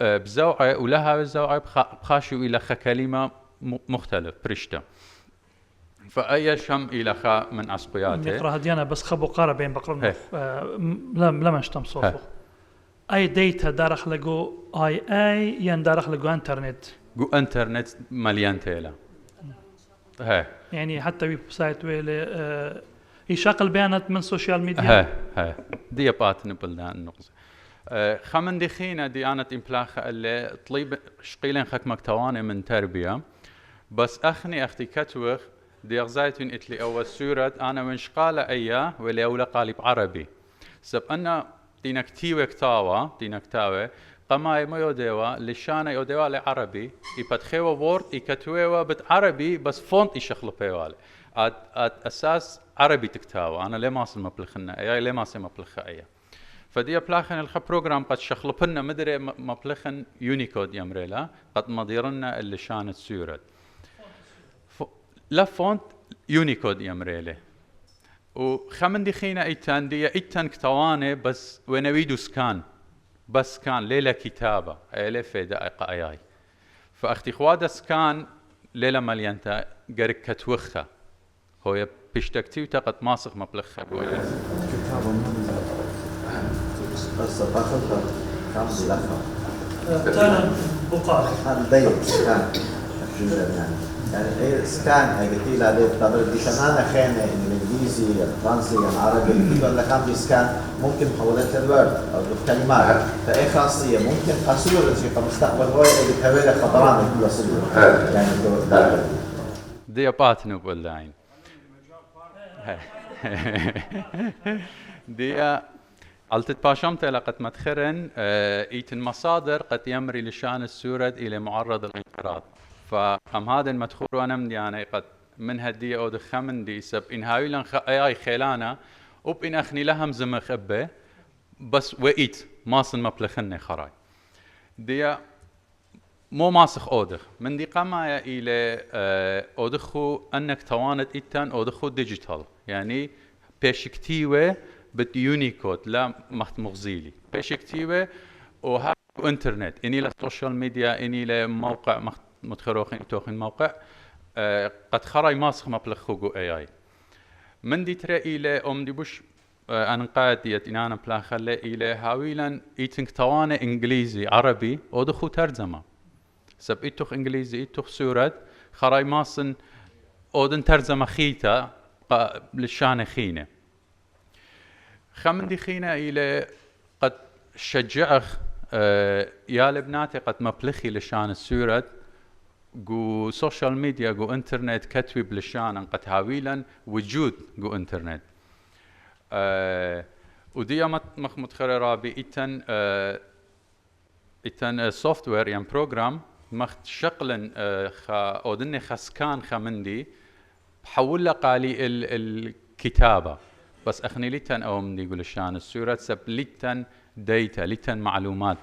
بزوعه ولها بزوعه بخاشوا الى كلمه مختلف برشته فأي شم إلى خا من عصبياته يقرأ هديانا بس خبو قارة بين بقرن لما اشتم صوفه أي ديتا دارخ لقو أي ين دارخ لقو انترنت جو انترنت مليان تيلا يعني حتى ويب سايت ويلي يشغل بيانات من سوشيال ميديا دي باتن بلدان النقطة خمن دي خينا دي أنا إمبلاخة اللي طليب شقيلين خكمك تواني من تربية بس أخني أختي كتوخ دي غزايتون إتلي أول سورة أنا من شقالة أيا ولي أولا قالب عربي سب أنا دينك تيوه كتاوة قماي ما يوديوا لشانة يوديوا لعربي يبتخيوا وورد يكتووا بالعربي بس فونت يشخلوا بيوالي أساس عربي تكتاوة أنا ليه ما أصل مبلخنا أيا ليه ما أصل مبلخة أيا فدي بلاخن الخ بروجرام قد شخلبنا مدري مبلخن يونيكود يمريلا قد مديرنا اللي شانت سورة لا فونت يونيكود يمريله وخمن دي خينا ايتان دي ايتان كتواني بس ونويدو سكان بس كان ليلة كتابة الف دقيقة اياي فاختي خوادة سكان ليلة مليانتا قرق كتوخة هو بيشتكتي وتقد ماسخ مبلخة كتابة بس باخذها كم لفة تانا بقارة هذا ضيق سكان يعني ايه سكان هي قلتي عليه بتعبر دي شنانه خانه الانجليزي الفرنسي العربي بتقول لك عندي سكان ممكن محولات للورد او الكلمات فايه خاصيه ممكن قصور في المستقبل هو اللي بتهوي خطران كل صدور يعني دي باتنو باللاين دي قلت باشمت لقد مدخرن ايت المصادر قد يمري لشان السورة الى معرض الانقراض فقام هذا المدخول وانا من يعني قد من هديه او دخمن دي سب ان هاي لن اي خيلانا وبين اخني لهم زمخ ابه بس وقيت ماصن مبلخني خراي دي مو ماسخ اودخ من دي قما الى اودخو انك توانت ايتان اودخو ديجيتال يعني بيشكتيوه باليونيكود لا مغزيلي بيشكتيوه وها انترنت اني للسوشيال ميديا اني لموقع متخروخين توخين موقع قد خراي ماسخ مبلخوغو اي من دي ترى الى دي بوش انا قاعد ديت ان انا بلاخله الى هاويلا ايتنك توانه انجليزي عربي ودخو ترجمه سب ايتوخ انجليزي ايتوخ سورة خراي ماسن اودن ترجمه خيتا للشان خينه خمن دي خينه الى قد شجعخ يا لبناتي قد مبلخي لشان السورة جو سوشيال ميديا جو انترنت كتوي بلشان قد هاويلا وجود جو انترنت ودي متخرر رابي ايتن سوفت وير يعني بروجرام مخت شقلا اودني خسكان خمندي بحول قالي الكتابه بس اخني ليتن او مندي يقول الشان السورة سب ليتن ديتا ليتن معلومات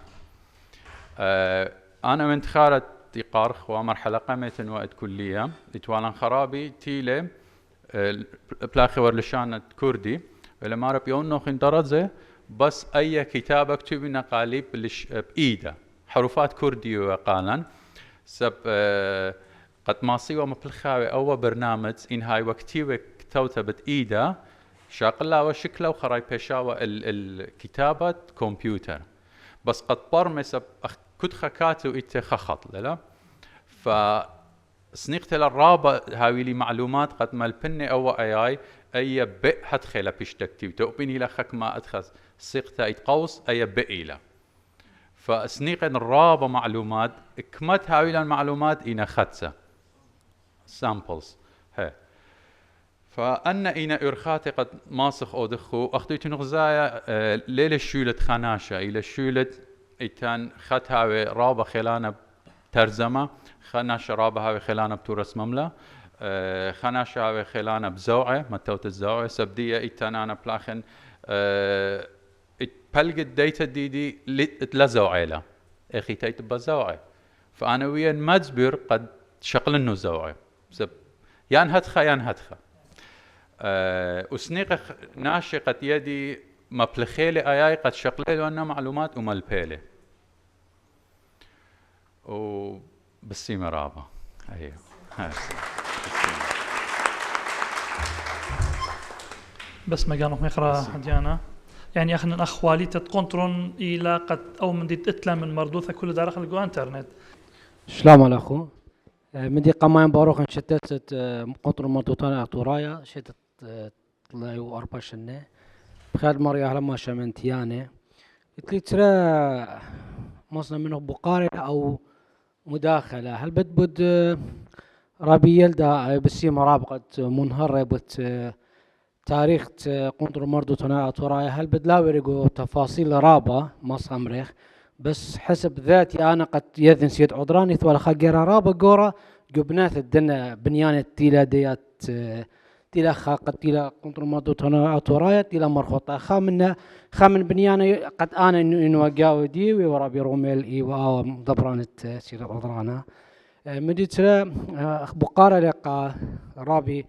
انا من تخارت قارخ ومرحله قمت وقت كليه اتوالن خرابي تيله بلاخي ورلشان كردي لما رب يونخ درزه بس اي كتاب اكتب نقاليب بايده حروفات كردي وقالا سب قد ماصيوة مبلخاوي أو برنامج إن هاي وقتي كتوتا بتإيدا شاقلا وشكلا وخراي بيشاوة الكتابة كمبيوتر بس قد برمس كنت خكاتو إتي خخط للا فسنيقت الرابة هاوي لي معلومات قد مالبني أو أي بئ هتخيلا بيشتكتي وتوبيني لخك ما أدخل سيقتا يتقوس أي بئ له فسنيقن الرابة معلومات كمت هاوي المعلومات إنا خدسة samples هي فأنا إنا إرخاتي قد ماسخ أو دخو أخذتي نغزايا ليلة شولة خناشة إلى شولة إتان خط هاوي رابة خلانة ترزمة خناشة رابة هاوي خلانة بتورس مملة خناشة هاوي خلانة بزوعة متوت الزوعة سبدية إتان أنا بلاخن بلقت ديتا ديدي لزوعة لا إخي تيت بزوعة فأنا ويا مجبر قد شغل إنه زوعة يان هدخة يان هدخة وسنيق ناشقة يدي مبلخيلي آياي قد شغلي وانا معلومات ومالبيلي وبسيمة رابة أيوه بس ما قالوا مخرا حديانا يعني اخنا الاخ والي تتكونترون الى قد او من دي تتلا من مردوثه كل داخل جو انترنت سلام عليكم مدي قماين باروخن شتت قطر مردوتانا اعتورايا شتت طلعوا 4 سنة بخير مريا لما شمنتيانه قلت ترى مصنع منه بقارة او مداخلة هل بد رابي يلدا بسيمة رابقة منهرة تاريخ قطر مردوتانا اعتورايا هل بد لا ورقوا تفاصيل رابة مصنع مريخ بس حسب ذاتي أنا قد يذن سيد عذراني ثوال خاقيرا رابا قورا قبنات الدنيا بنيانة تيلا ديات تيلا خاقة تيلا قنطر مردو تنا أطورايا تيلا مرخوطة خامن بنيانة قد أنا إنو أقاو دي ورابي روميل إيوا ضبرانة سيد عذرانا مديت بقارة لقى رابي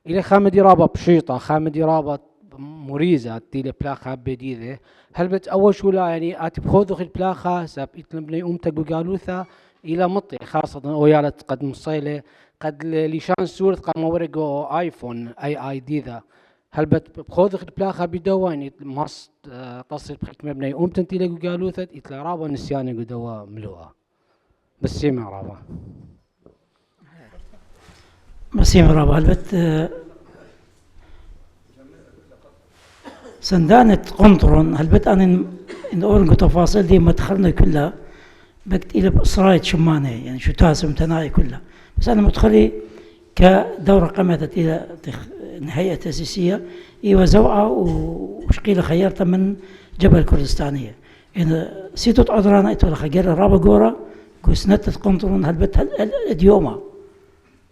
إلى خامدي رابا بشيطة خامدي رابا مريزة تيلا بلاخة بديدة هل بت أول شو لا يعني أتي بخوذ البلاخة ساب يتلمني أمتك وقالوثا إلى مطي خاصة ويالت قد مصيلة قد ليشان سورة قد مورقو آيفون أي دي ذا هل بت بخوذ البلاخة بدوا يعني ماس تصل بحكمة بني أمتن تيلا وقالوثا يتلا رابا نسياني قدوا ملوها بس سيما رابا مسيم رابع هلبت سندانة قنطرون هلبت أنا إن أورجو تفاصيل دي ما دخلنا كلها بقت إلى بصراية شمانة يعني شو تاسم تناي كلها بس أنا مدخلي كدورة قامت إلى نهاية تأسيسية إيوة زوعة وشقيلة خيرتها من جبل كردستانية إن سيتوت عذرانا إتولا خيرة رابا قورا كوسنتت قنطرون هلبت اليوم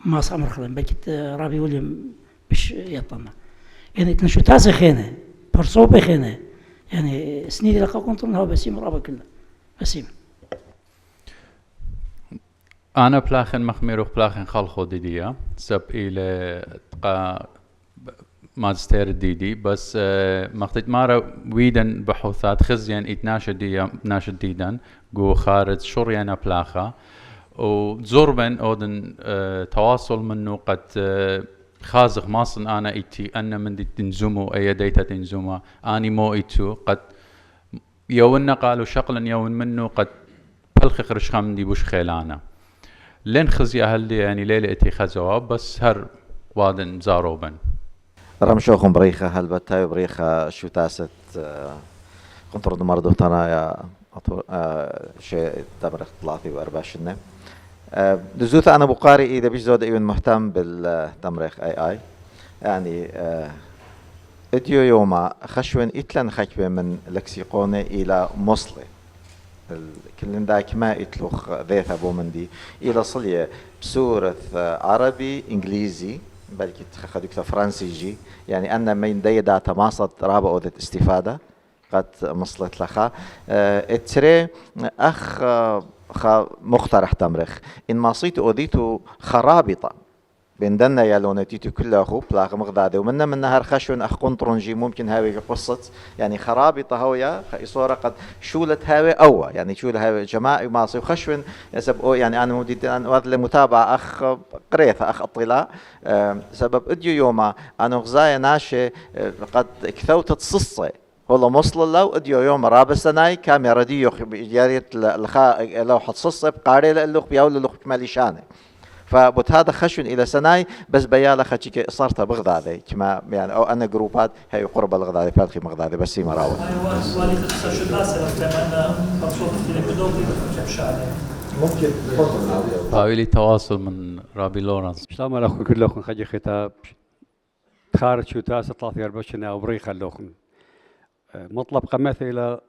ما صامر خلنا بقت رابي وليم مش يطلع يعني تنشو تاسي خينة برصوبة خينة يعني سنيدي لقا قنطرون هو بسيم رابا كله بسيم أنا بلاخن مخميروخ بلاخن خلخو ديديا سب إلى تقا ماجستير ديدي بس مختت مارا ويدن بحوثات خزيان اتناشد ديدن جو خارج شريانا بلاخا وزوربن أودن تواصل منه قد خازق ماصن أنا إيتي أنا من دي تنزمو أي ديتا تنزمو أني مو إيتو قد يونا قالوا شقلا يون منه قد بلخ خرش خمدي بوش خيلانا لين خزي أهل يعني ليلة إتي خزواب بس هر وادن زاروبن رمشوخم بريخة هل بتاي بريخة شو تاست قنطر مردو تنا يا شيء تبرخ 3 و4 سنة دزوت أنا بقاري إذا بيش زود أيون مهتم بالتمريخ AI يعني إديو يوما خشون إتلن خشبة من لكسيقونة إلى مصلة كلن داك ما إتلوخ ذيث أبو مندي إلى صلية بسورة عربي إنجليزي بلكي تخدوك فرنسيجي يعني أنا من دي داتا ماصد رابع أوذت استفادة قد مصلت لخا اتري أخ مقترح تمرخ إن ما صيت أوديتو خرابطة بندنا يالونه تيتو كله أخو بلاغ مغدادة ومنا من نهر خشون أخ قنطرنجي ممكن هاوي قصة يعني خرابي طهويا صورة قد شولت هاوي أوى يعني شول هاوي جماعي ماصي وخشون يسب يعني أنا مودي أن وقت المتابعة أخ قريثة أخ اطلاع سبب اديو يوما أنا غزايا ناشي قد كثوت تصصي والله مصل له اديو يوم رابسناي كاميرا ديو جاريت لخا لو حتصص بقاري للوخ بياول للوخ ماليشانه فبوت هذا خشن الى سناي بس بيالا خشيك صارت بغدادي كما يعني او انا جروبات هي قرب الغدادي فاتخي مغدادي بس ما راو ممكن حاولي تواصل من رابي لورنس سلام عليكم كلكم خجي ختاب خارج شو تاس 34 او بريخ لكم مطلب قمث الى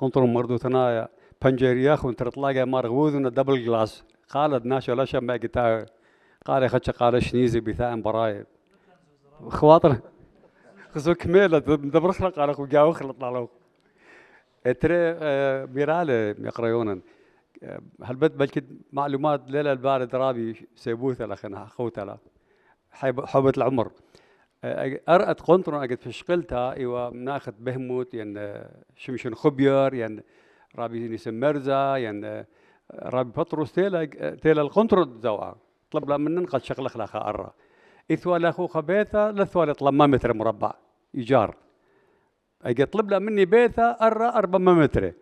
قنطر مردو ثنايا بنجيرياخ وانت تلاقي مرغوذ دبل جلاس قالت ناشا لا شم قتا قال خدش قال شنيزي بثاء براي خواطر خذوا كميلة دبرخنا قال اخو جاو خلط على ترى ميراله يقريونا هالبت بلكي معلومات ليلة البارد رابي سيبوثة لخنا خوتها حبة العمر أرأت قنطرة أجد في شقلتها إيوا مناخد بهموت ين شمشون خبير ين رابي نسم مرزا ين رابي بطرس تيلا القنطرة زوعة طلب لا منن قد شغلخ لها أرى إثوى لأخو خبيثة لثوى لطلما متر مربع إيجار أجد طلب لا مني بيثة أرى 400 متر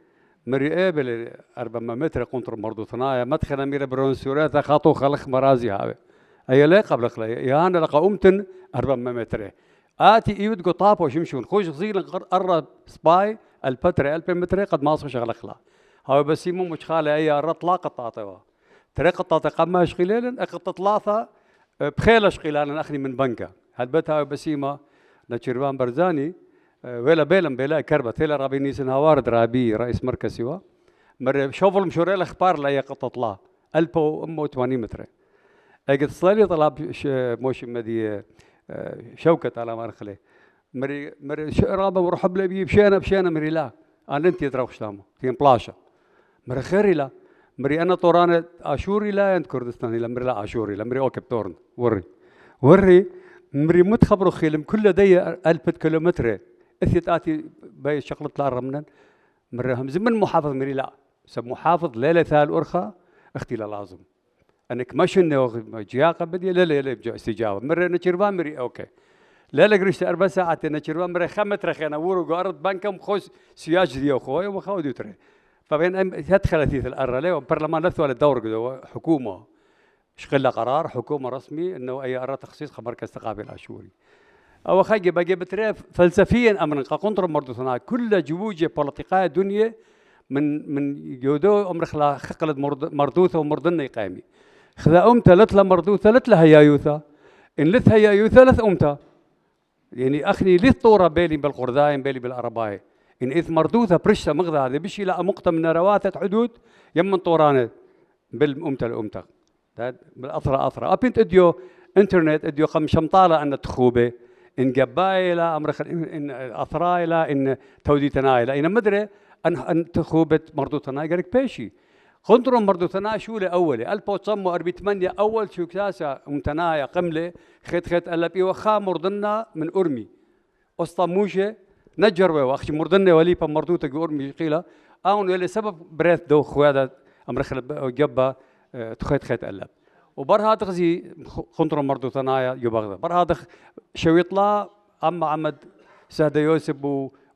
مري قابل 400 متر قنطرة مرضو ثنايا مدخل ميرا برونسورات خاطو خلق مرازي هاوي أي لا قبل خلا يانا لقى أمتن 400 متر آتي إيود قطابو شمشون خوش غزيلا قرب سباي البتر 1000 متر قد ما صار شغل خلا هاو بس يمو مش خالي أي رطلا قطاطوا ترى قطاطة قماش قليلا أقط ثلاثة بخيلش قليلا أخني من بنكة هالبت هاو بسيمة نتشربان برزاني ولا بيلم بلا كربة تيلا رابي نيسن هوارد رابي رئيس مركز سوا مر شوفل مشوري الأخبار لا يقط طلا 1080 متر أجد صلي طلب موش مدي شوكة على مرخلة مري رابا وروح بلي بشينا مري لا أنا أنت تروح شلامه في بلاشة مري خيري لا مري أنا طورانة أشوري لا أنت كردستاني لا مري لا أشوري لا مري أوكي بتورن وري مري متخبروا خيلم كل دي 1000 كيلومتر اثيت آتي باي شغلة لا رمنا مري هم زمن محافظ مري لا سب محافظ ليلة ثال أرخى اختي لا لازم انك مش انه جياقه بدي لا استجابه مره نشربان مري اوكي لا قرشت 4 ساعات نشربان مري خمت رخينا ورق ارض بنكم خوش سياج ديو خويا وخاودي تري فبين تدخل في الارض له برلمان لثوا الدور حكومه شغل قرار حكومه رسمي انه اي ارى تخصيص مركز ثقافي الاشوري او خاجي باجي بتري فلسفيا امر قنطر مردوثنا كل جووجه بوليتيقايه دنيا من يودو امر خلا خقلد مردوثه ومردنا يقامي خذا أمتا لتلا مردوثة لتلا هيايوثة إن لث هيايوثة لث أمتا يعني أخني لث طورة بالي بالقرداين بالي بالأرباي إن إذ مردوثة برشة مغذى هذا بشي لا مقطع من رواتة حدود يمن طورانة بالأمتا الأمتا بالأثرة أبنت إديو إنترنت إديو قم شمطالة أن تخوبة إن قبايلة أمر إن أثرايلة إن توديتنايلة إن مدري أن تخوبة مردوثنا يقولك بيشي قنطرة مردوثنا شولة أولي 1948 أول شو كاسة متنايا قملة خيت ألبي وخا مردنا من أرمي أسطموشة نجروا وأخش مردنا وليبا مردوثة أرمي قيلة أون اللي سبب بريث دو خوادة أمر خلب جبا خيت ألب وبرها تغزي قنطرة مردوثنا يبغض برها شويطلا أما عمد سهد يوسف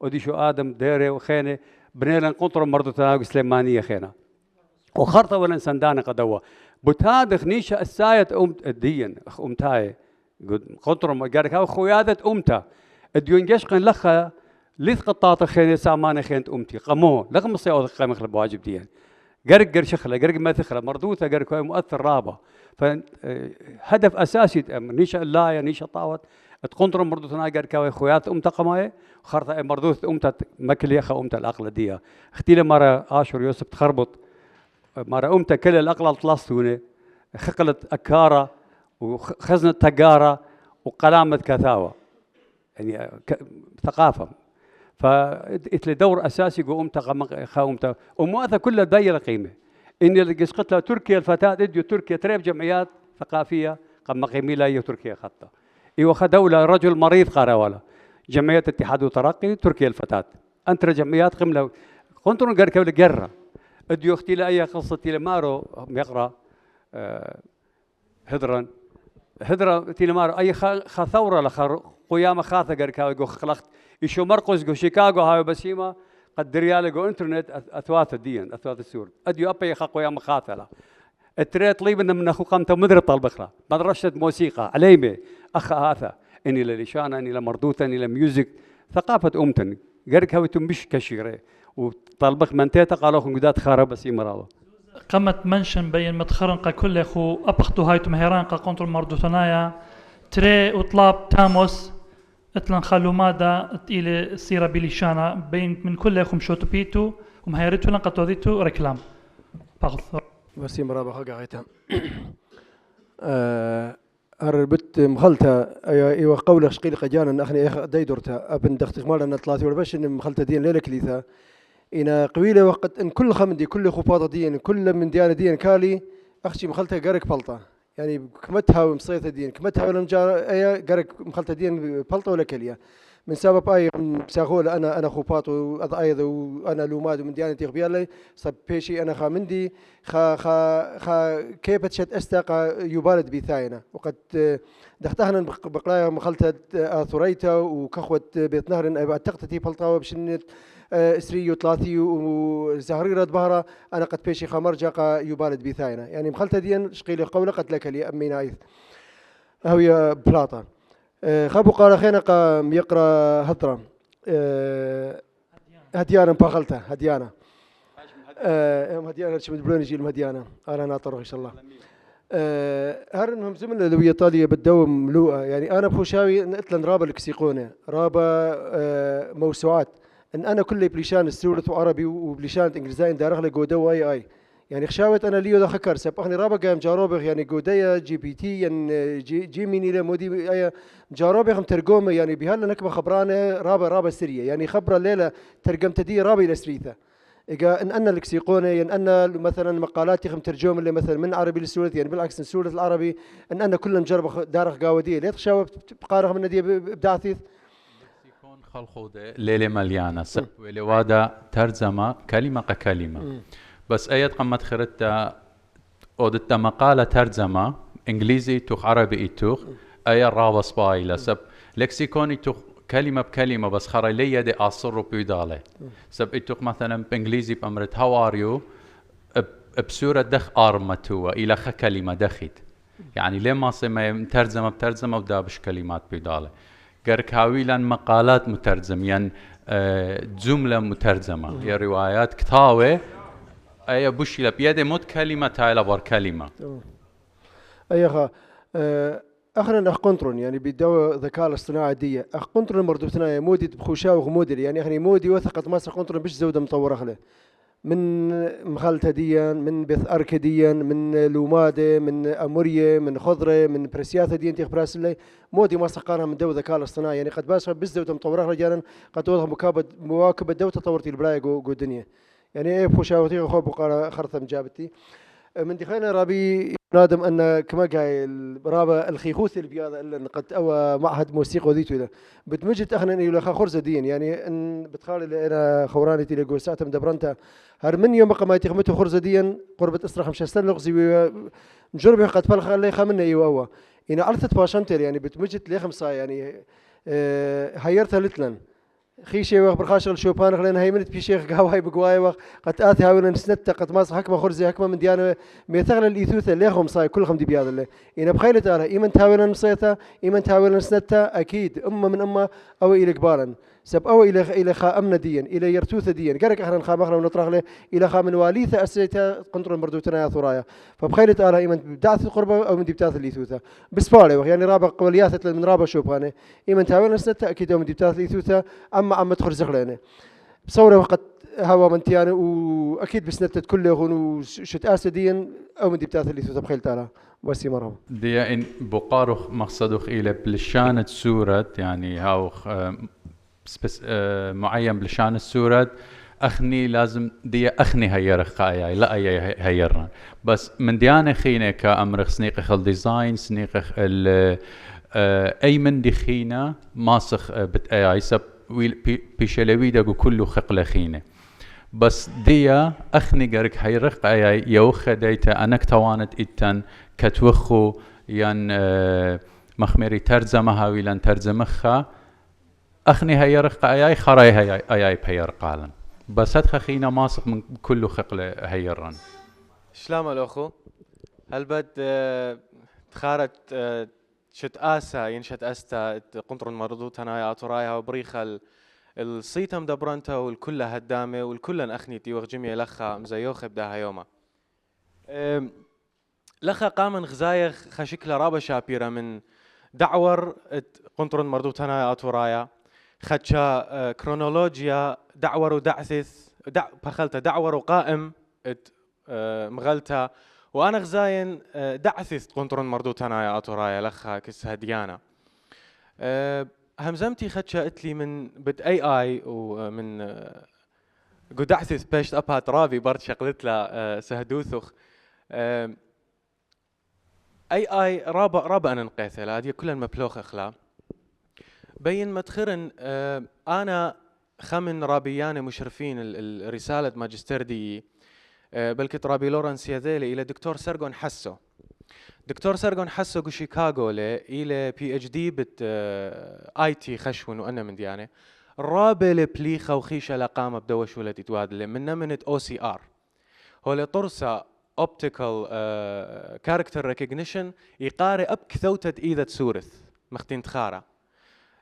وديشو آدم ديري وخينة بنينا قنطرة مردوثنا سليمانية خينة وخرطة ولا سندانة قدوة بتادخ نيشة السايت الدين أمتاي قنطرة قالك هاو خويادة أمتا الديون جشقن لخا ليث قطاطة خينة سامانة خينة أمتي قمو لغم الصياوة قيمة خلب واجب ديان قرق شخلة قرق ما تخلى مردوثة قرق هاي مؤثر رابة فهدف أساسي نيشة اللاية نيشة طاوت قنطرة مردوثنا قرق هاي خويادة أمتا قماي خرطة مردوث أمتا مكلي أخا أمتا الأقل ديها اختيلة مرة آشور يوسف تخربط مرة أمتا كل الأقلال طلستوني خقلت أكارة وخزنة تجارة وقلامة كثاوة يعني ثقافة فإتلي دور أساسي جو أمتا خاومتا ومؤثة كلها دايرة قيمة إني اللي قلت لها تركيا الفتاة إديو تركيا تريب جمعيات ثقافية قم قيميلا هي تركيا خطة إيوه خدولة رجل مريض قارا ولا جمعية اتحاد وترقي تركيا الفتاة أنت جمعيات قملة كنتم نقرك ولا جرة اديو اختي لأي قصة تيلمارو يقرأ هدرا تيلمارو أي ثورة لخر قيامة خاثة قركا جو خلقت يشو مرقس جو شيكاغو هاي بسيمة قد ريال جو انترنت أثوات الدين أثوات السور اديو أبي خا قيامة خاثة لا التريت طليب إن من أخو قامته مدرب طلبخرة مدرسة موسيقى عليمة أخ هذا إني للشانة إني لمردوثة إني لميوزك ثقافة أمتن قرك هويتم مش كشيرة وطلبخ منتيتا قالوا خن قدات خارب بس يمراوا قمت منشن بين متخرنقة كل خو أبختو هايتم هيرانقة كونتر مردوثنايا تري وطلاب تاموس اتلن خلو مادا إلى سيرة بليشانا بين من كل خو مشوتو بيتو ومهيرتو لنقا توذيتو ركلام باغثر بس يمرا خا قاعدة أربت مخلتها أيوة قولة شقيل قجانا أخني دايدورتها أبن دختك مالنا ثلاثة وربش إن مخلتها دين ليلة كليثة إن قويلة وقت إن كل خمدي كل خفاضة دين كل من ديانة دين كالي أخشي مخلتها قارك بلطة يعني كمتها ومصيتها دين كمتها ولا مجار أي قارك مخلتها دين بلطة ولا كلية من سبب أي مساخول أنا خفاط وأضايذ وأنا لوماد ومن ديانة تغبيالي صب بيشي أنا خامندي خا كيف تشت استقى يبالد بثاينة وقد دختهنا بقلايا مخلتها ثريتا وكخوة بيت نهر أعتقد بلطة بشنت اسري وثلاثي وزهريرة بهرة أنا قد بيشي خمر جاقا يبالد بثاينة يعني مخلتها دين شقيلي قولة قد لك لي أمين عيث هوية بلاطة خابو قال خينا قام يقرأ هدرة هديانا بخلته هديانا هديانا شمد بلوني جيل هديانا أنا ناطر إن شاء الله هرنهم زمن الأولوية الطالية بالدوم ملوءة يعني أنا بخوشاوي نتلن رابا الكسيقونة رابا موسوعات إن أنا كل بليشان السورة وعربي وبليشان إنجليزي دارخ لي جودو أي يعني خشاوت أنا ليو ذا خكر سب أخني رابا قام جاروبخ يعني جوديا جي بي تي يعني جي ميني لمودي أي جاروبخ ترجمة يعني بهلا نكبة خبرانة رابا سرية يعني خبرة الليلة ترجمت دي رابا إلى سريثة إجا إن أنا الكسيقونة يعني أن مثلا مقالات يخم ترجمة اللي مثلا من عربي للسورة يعني بالعكس السورة العربي إن أنا كل مجرب دارخ قاودية ليه خشاوت بقارخ من دي بداثيث يكون خلخودة ليلة مليانة سب ولوادا ترجمة كلمة ككلمة بس أيد قمت خرطة أودتا مقالة ترجمة إنجليزي توخ عربي توخ أي رابا سباي لسب لكسيكوني توخ كلمة بكلمة بس خري لي يدي أصر بيدالة سب إتوخ مثلا بإنجليزي بأمرت هاواريو بسورة دخ أرمتوا إلى خ كلمة دخيت يعني لما سما ترجمة بترجمة ودابش كلمات بيدالة قرك هاويلا مقالات مترجم يعني جملة مترجمة يا روايات كتاوة أي بوشيلا بيده مد كلمة تايلا بار كلمة. أيها أخنا أخ كنترون يعني بدو ذكاء الاصطناعي دي أخ كنترون مردوتنا مودي بخوشا ومودي يعني أخني مودي وثقة مصر كنترون بش زودة مطورة خله من مخالطة ديا من بث أركديا من لومادة من أمورية من خضرة من برسياثة دي انتي خبراس اللي مودي مصر قارها من دو ذكاء الاصطناعي يعني قد بس زودة مطورة رجالا قد توضح مواكبة دو تطورتي البراية جو الدنيا يعني ايه بخوشاوتي خوب وقارا خرطة مجابتي من دخلنا رابي نادم أن كما قايل رابا الخيخوث البياضة اللي قد أو معهد موسيقى ذيته له بتمجد أخنا إنه لخا خرزة دين يعني إن بتخالي أنا خوراني تيلي جو ساعة مدبرنتا هر من يوم ما يتخمته خرزة دين قربة أسرة 5 سنة لغزي نجرب قد فلخ اللي خامنا يواوا إن أرثت باشنتر يعني بتمجد لي 5 يعني هيرتها لتلن خيشي وقت برخاشل شوبان خلينا هاي منت بشيخ قهوة بقواي وقت قد آتي هاولا نسنت قد ماس حكمة خرزي حكمة من ديانة ميثغل الإيثوثة اللي هم صاي كلهم دي بياض اللي إن بخيلة تارها إيمن تهاولا نصيتها إيمن تهاولا نسنتها أكيد أمة من أمة أو إلى قبالا سب أو إلى خا أمن ديا إلى يرتوث ديا قرك إحنا خا مخنا ونطرح له إلى خا من واليثة أسيتها قنطر مردوتنا يا ثرايا فبخيلة تارها إيمن بداث القربة أو من دبتاث الإيثوثة بس فالي يعني رابع قوليات من رابع شوبانة إيمن تهاولا نسنتها أكيد أو من دبتاث الإيثوثة أما تخرزق لنا بصورة وقت هوا منتيانة وأكيد بسنتت كله هون وشت أسديا أو من دبتاث اللي تبخيل تعالى وسي مرهم دي إن بقارخ مقصدخ إلى بلشانة سورة يعني هاو معين بلشان السورة أخني لازم دي أخني هيرخ قاياي لا أي هيرنا بس من ديانة خينة كأمرخ سنيقخ الديزاين سنيقخ أي من دي خينة ماسخ بت أي سب بيشلويدا كله خقلة خينة بس ديا أخني جرك هيرخ قاياي يوخ ديتا أنك توانت إتن كتوخو ين مخمري ترجمها ويلان ترجمخها أخني هيرخ قاياي خراي هياي بهير قالن بس هدخ خينا ماسق من كله خقله هيرن شلام الأخو هل بد تخارت شت آسا ينشت أستا قنطر مردوت هنا أترايها وبريخة الصيتم دبرنتا والكل هدامة والكل أخنيتي وغجمي لخا مزيوخ بداها يوما لخا قامن غزايخ خشكل رابا شابيرة من دعور قنطر مردوت هنا أترايا خدشا كرونولوجيا دعور ودعثث بخلت دعور وقائم مغلتا وانا غزاين دعثث قنطرن مردوت انا يا اتورايا لخا كس هديانا همزمتي خدشا اتلي من بد اي ومن قو دعثث بيشت ابها ترابي برد شقلت له سهدوثخ اي رابا انا نقيثه هذه كلها مبلوخ اخلا بين متخرن انا خمن رابيان مشرفين الرسالة ماجستير دي بلكت رابي لورنس يذيلي إلى دكتور سيرغون حسو دكتور سيرغون حسو جو شيكاغو إلى PhD بت IT خشون وأنا من ديانة رابي لبليخة وخيشة لقامة بدوش ولد يتوادل من OCR هو لطرسة Optical Character Recognition يقارئ أب كثوتة إيدة سورث مختين تخارة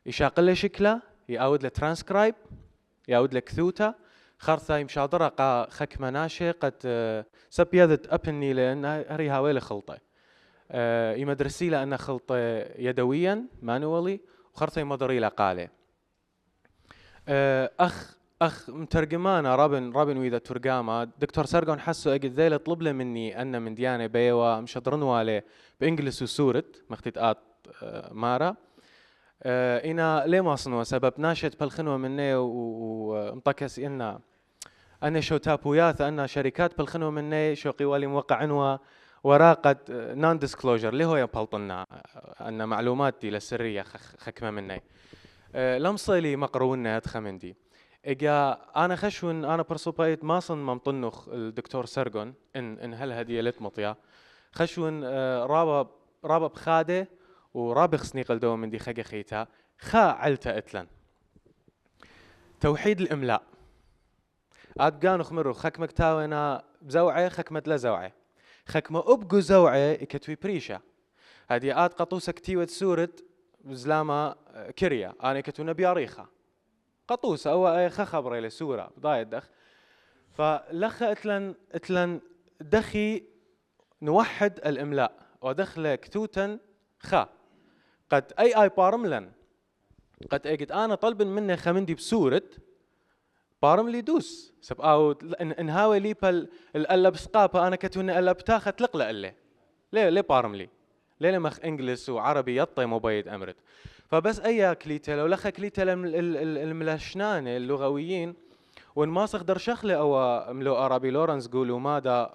يشاقل شكله يعود له ترانسكرايب يعود له كثوته خرثة يمشاضرة قا خك مناشي قد سبيذت أبني لأن هري هاويل خلطة يمدرسي له أنه خلطة يدويا مانوالي وخرثة يمدري له قاله أخ مترجمانا رابن ويدا ترجمة دكتور سيرغون حسو أجد ذيل طلب له مني أن من ديانة بيوا مشدرنوا عليه بإنجلس وسورت مختيتات مارا إنا ليه ما صنوا سبب ناشط بالخنوة مني ومطكس إنا أنا شو تابوياث أن شركات بالخنوة مني شو قوالي موقعنوا وراقة نون ديسكلوجر اللي هو يبلطنا أن معلوماتي للسرية خكمة مني لمصلي مقرونا هاد خمندي إجا أنا خشون أنا برسوبايت ما صن ممطنخ الدكتور سيرغون إن هل هدية لتمطيا خشون رابا بخاده ورابخ سنيق الدوم من دي خجا خيتا خا علتا اتلن توحيد الاملاء ادقانو خمرو خكمك تاوينا بزوعه خكمت لا زوعه خكمه ابقو زوعه كتوي بريشه هذه اد قطوسه كتيوه سوره زلامه كريا انا كتو نبي اريخه قطوسه او خبره لسوره ضايد دخ فلخ اتلن دخي نوحد الاملاء ودخل كتوتا خا قد اي بارملن قد اجد انا طلب منه خمندي بسوره بارم لي دوس سب او ان هاوي لي الا بسقابه انا كتون الا بتاخ تلقله الا ليه بارم لي ليه مخ انجلس وعربي يطي مبيد امرت فبس اي كليته لو لخ كليته الملشنان اللغويين ونماسخ در شخله او ملو عربي لورنس قولوا ماذا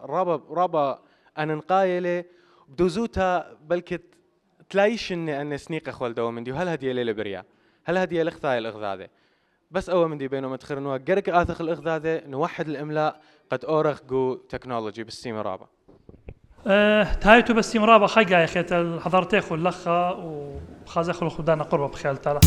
ربا انا نقايله بدوزوتا بلكت تلايش ان سنيق اخوال دو من دي هل هديه ليله بريا هل هديه الاخذاء الاغذاذه بس اول من دي بينهم تخرنوا قرق اثخ الاغذاذه نوحد الاملاء قد اورخ جو تكنولوجي بالسيم رابا تايتو بالسيم رابا خقا يا خيت حضرتيخو اللخه وخازخو خدانا قربه بخيال تعالى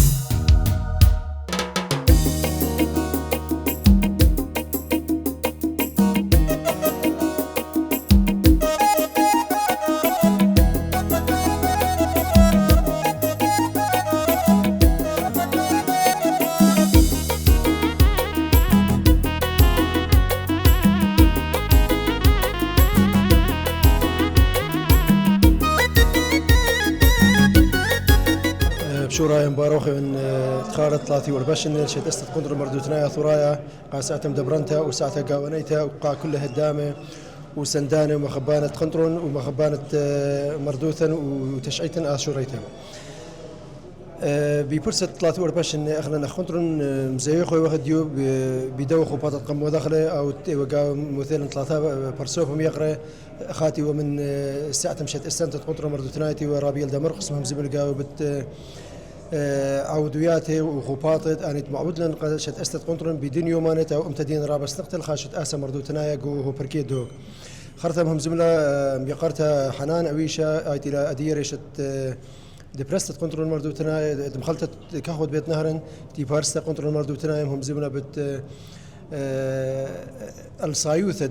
شورا مباروخ من تخارط ثلاثي والبشن شد است قدر مردوتنا ثرايا قاساتم دبرنتا وساعتها قاونيتا وقا كلها هدامه وسندانه ومخبانه قنطرن ومخبانه مردوثا وتشعيتا اشوريتا بفرصة 43 أخنا نخنترن مزيخو واخد يو بدو خباطة قم وداخله أو وقا مثلا 3 برسوفهم يقرأ خاتي ومن الساعة مشت استنت تقنطر مردو تنايتي ورابيل دمر قسمهم زبل قاو بت عودياته وخباطة أنا معود لنا قد شت استت قنطرن بدون يومانة أو أمتدين رابس نقتل خاشت أسا مردو تنايا جو هو بركي دوغ خرطهم زملة يقرتها حنان أويشة آيتي لا أدير شت دبرست كنترول مردو تناي دمخلت كاخد بيت نهرن تي بارستا كنترول مردو تناي هم زمنا بت الصايوثة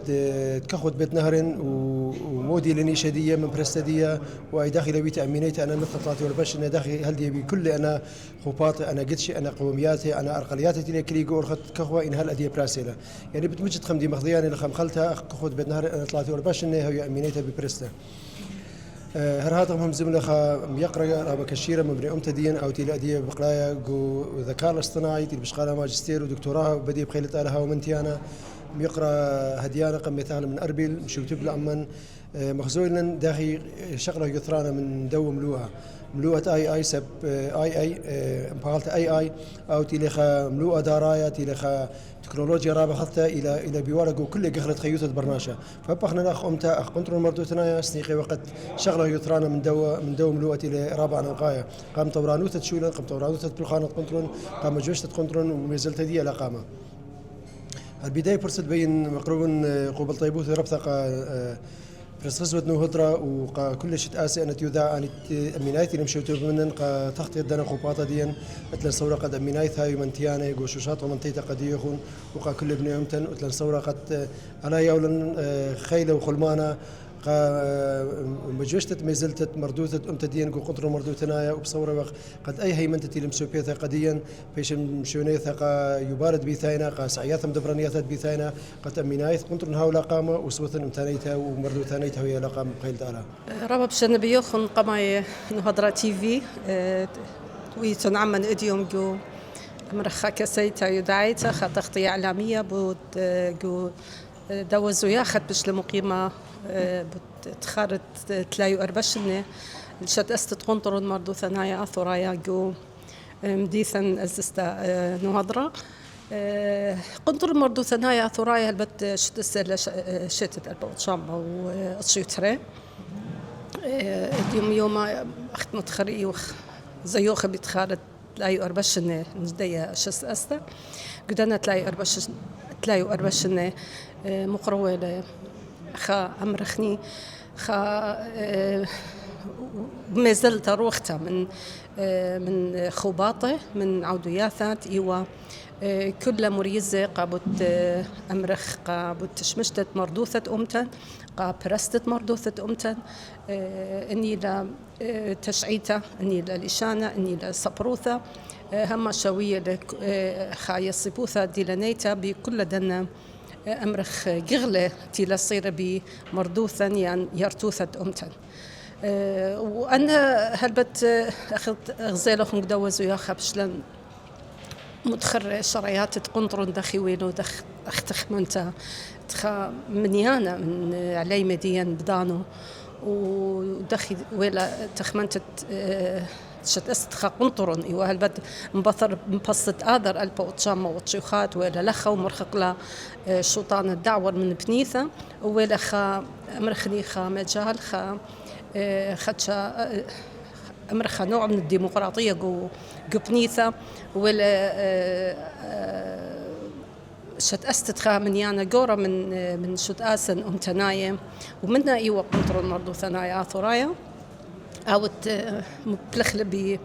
كاخد بيت نهرن ومودي لني شدية من برستدية واي داخل بيت امينيت انا مثل طلعتي والبش انا داخل هل دي بكل انا خباطي انا قدشي انا قومياتي انا ارقلياتي تلي كليجو ورخت كخوه ان هل اديه براسيله يعني بتمجد خمدي مخضياني لخمخلتها كاخد بيت نهر انا طلعتي والبش انها هي امينيتها ببرستا هرهاتهم هم زملاء خا يقرأ رابع كشيرة من بني أمتدين أو تيل أدية بقلايا جو الذكاء الاصطناعي تيل بشقالة ماجستير ودكتوراه بدي بخيلة آلها ومنتيانا يقرأ هديانا قم مثال من أربيل مش يكتب لأمن مخزولا داخل شغلة يثرانا من دو ملوءة اي سب اي مقالت اي او تيلخا ملوءة دارايا تيلخا تكنولوجيا رابع خطة الى بيورقو كل قخلة خيوطة برناشة فبخنا ناخ امتا اخ كنترول مردو تنايا سنيقي وقت شغلة يثرانا من دو ملوءة الى رابع نقايا قام تورانوثة شولا قام تورانوثة بالخانة كنترول قام جوشة كنترول ومازلت دي على قامة البداية فرصة بين مقروبا قبل طيبوث ربثة رسوت نهضرة وكل شيء آسي أنا تيودا أنا أمينايتي نمشيتو منن تخطي دنا خباطة ديان أتلن صورة قد أمينايت هاي منتيانا يقوشوشات ومنتيتا قد يخون كل ابن يومتن أتلن صورة قد أنا يولن خيلة وخلمانة مجوشتت مازلت مردوثة أمتدين جو قطر مردوثنايا وبصورة وقت قد أي هيمنتتي لمسوبيثا قديا فيش مشونيثا قا يبارد بيثاينا قا سعياثم دبرانياثات بيثاينا قد أمينايث قنطر هاولا قامة وسوثن امتانيتها ومردوثانيتها وهي لقام قيل تعالى ربا بشن بيوخن قماي نهضرة تي في ويتنعمن إديوم جو مرخا كسيتا يدعيتا خا تغطية إعلامية بود جو دوزو ياخد بش لمقيمة بتخارت تلايو أربشنة لشت أستت قنطرون مردو ثنايا ثرايا جو مديثن أزستا نهضرة قنطر مردو ثنايا ثرايا هلبت شت أستر شتت البوت شامبا وأتشيوتري يوم أخت متخري زيوخة بتخارت تلايو أربشنة نجدية شس أستا قدنا تلايو أربشنة مقروة خا أمرخني خا ما زلت روخته من خباطه من عودياثات إيوا كل مريزة قابت أمرخ قابت تشمشتت مردوثة أمتن قابرستت مردوثة أمتن إني لا تشعيته إني لا لشانة إني لا صبروثة هم شوية خايا صبوثة ديلانيتا بكل دنا أمرخ قغلة تيلا صير بمردوثا يعني يرتوثة أمتن وأنا هلبت أخذت غزالة مقدوز ويا خبشلن متخر شرعيات تقنطرن دخي وينو أختخ منتا تخا منيانا من علي مدين بدانو ودخي ويلا تخمنت شت استخا قنطرن إيوه هالبد مبثر مبسط آذر البوتشام وتشيخات ولا لخا ومرخق لا شوطان الدعور من بنيثة ولا خا أمرخني خا مجال خا خدشا أمرخا نوع من الديمقراطية جو بنيثة ولا شت استخا من يانا جورا من شت آسن أمتنايم ومنها إيوه قنطرن مرضو ثنايا ثرايا أوت مبلخل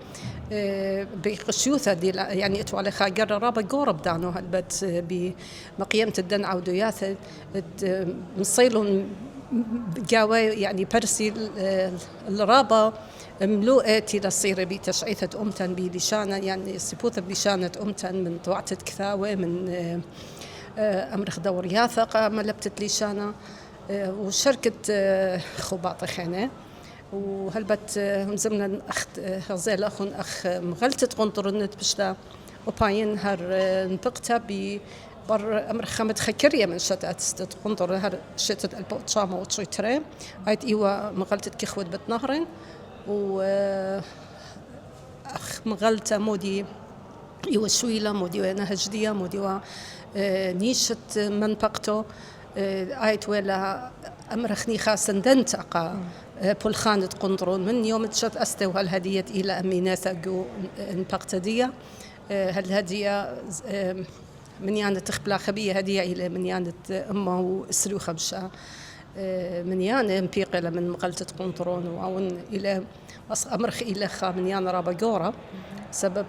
بقشيوثة دي يعني اتو على خاجر رابا قورب دانو هالبت بمقيمة الدن عودياثة مصيلون جاوي يعني برسي الرابا ملوءة تصير بتشعيثة أمتن بلشانة يعني سبوثة بلشانة أمتن من طوعتة كثاوة من أمرخ دورياثة قام لبتت لشانة وشركة خباطة خانة وهلبت هم زمنا أخت غزال أخون أخ مغلطة قنطرنت بشتا وباين هر نبقتها بر أمر خامد خكرية من شتات استت قنطر هر شتت البوتشامة وتشيتري هايت إيوا مغلطة كخوت بتنهرين و أخ مغلطة مودي يوشويلة مودي نهجدية مودي نيشة منطقته آيت ولا أمرخني خاصة دنتقى بولخانة قنطرون من يوم تشت أستوى هالهدية إلى أميناتا جو نبقتدية هالهدية من يعني تخبلا خبية هدية إلى من يعني أمه سلو خمشة من يعني مبيقلة من مقلتة قنطرون وعون إلى أمرخ إلى خا من يعني رابا جورا سبب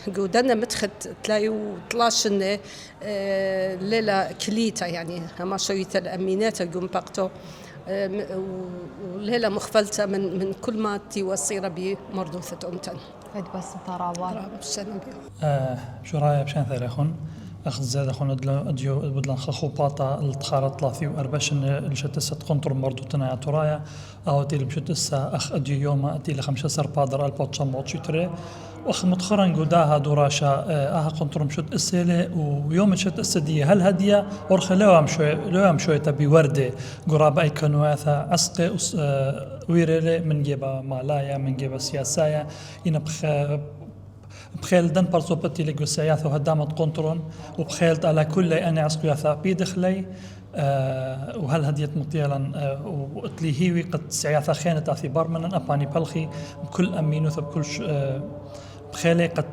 جودنا متخت تلاقيو طلاشن ليلة كليتا يعني هما شوية الأمينات جم بقتو وليلة مختلطة من كل ما توصير بمردوثة أمتن. هاد بس ترابا. شو رأي بشان ثلاثون؟ أخذ زاد أخونا أديو بدلن خلخو باطا التخارة 34 الشتسة قنطر مردوتنا يا ترايا أو تيل بشتسة أخ أديو يوم أتيل 15 بادر البوت شموت شتري وأخ متخرن جوداها دراشة قنطر مشت السيلة ويوم شت السدية هل هدية ورخ لو أم شوي تبي وردة قرابة أي كنواثا عسق ويرلي من جيبا مالايا من جيبا سياسايا بخيل دن برصوبتي لجوسياث وهدامت قنطرون وبخيلت على كل أنا عسقياثا بيدخلي وهل هديت مطيلا وقتلي هيوي قد سياثا خينة أثي برمنا أباني بلخي بكل أمينوث بكل بخيلي قد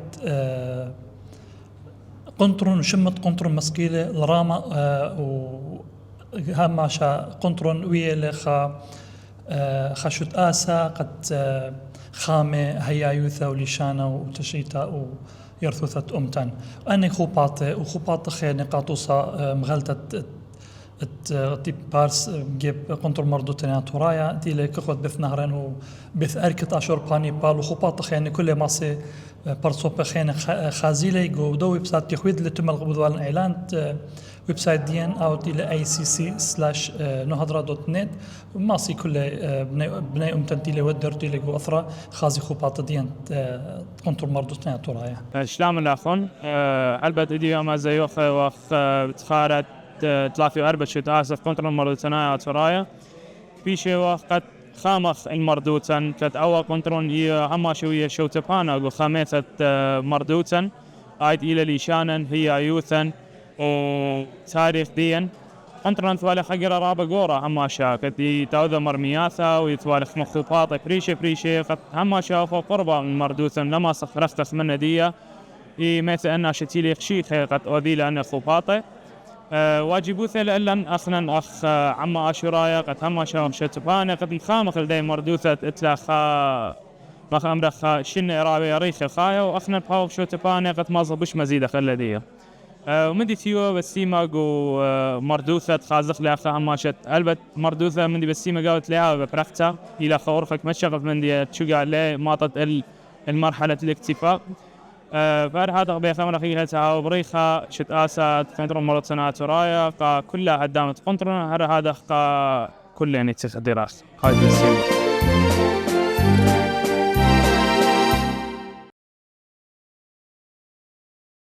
قنطرون وشمت قنطرون مسكيلة الراما وهاماشا قنطرون ويلي خشت آسا قد خامة هيا يوثا وليشانا وتشيتا ويرثوثة أمتان أني خوبات خير نقاطوسا مغلطة تي بارس جيب قنطر مردوتنا تورايا دي لك خد بث نهرين وبث أركت أشور باني بال وخوبات خير كل ما سي برصوب خير خازيلي جو دو ويب سايت يخويد لتمل غبوضوال إعلان ويب سايت ديان أو إلى icc/nohadra.net وماسي كل بناء أمتن تيلي ودر تيلي جو أثرا خازي خوبات ديان قنطر مردوتنا تورايا. شلام الأخون البت إديو ما زيوخ وخ تخارت 34 شت آسف قنطر مردوتنا تورايا بيشي وقت خامخ المردوتن كت أول قنطرون أما شوية شو تبانا وخامثة مردوتن عيد إلى ليشانا هي يوثن وتاريخ دين قنطرون ثوالي خقر رابا قورا أما شاكت يتاوذى مرمياثا ويتوالي مخطوطات بريشي قد أما شافوا قربا من مردوتن لما صفرستخ من دية مثل أنها شتيلي خشيخ قد أوذي لأن خطوطاته واجبوث لأن أخنا أخ عما أشرايا قد هم شام شتبانا قد مخامخ لدي مردوثة إتلاخا مخ أمرخ شن إرابي ريخ خايا وأخنا بحاوب شتبانا قد ما صبش مزيدة خلدية ومندي تيو بسيما جو مردوثة خازخ لأخا عما شت ألبت مردوثة مندي بسيما قاوت لها ببرختها إلى خورفك مشغف مندي تشقع لي ماطت المرحلة الاكتفاء فهذا بيخمر خيلتها وبريخة شت آسات قنطر مرتنا ترايا كلها هدامت قنطرنا هذا كل يعني تخديرات هاي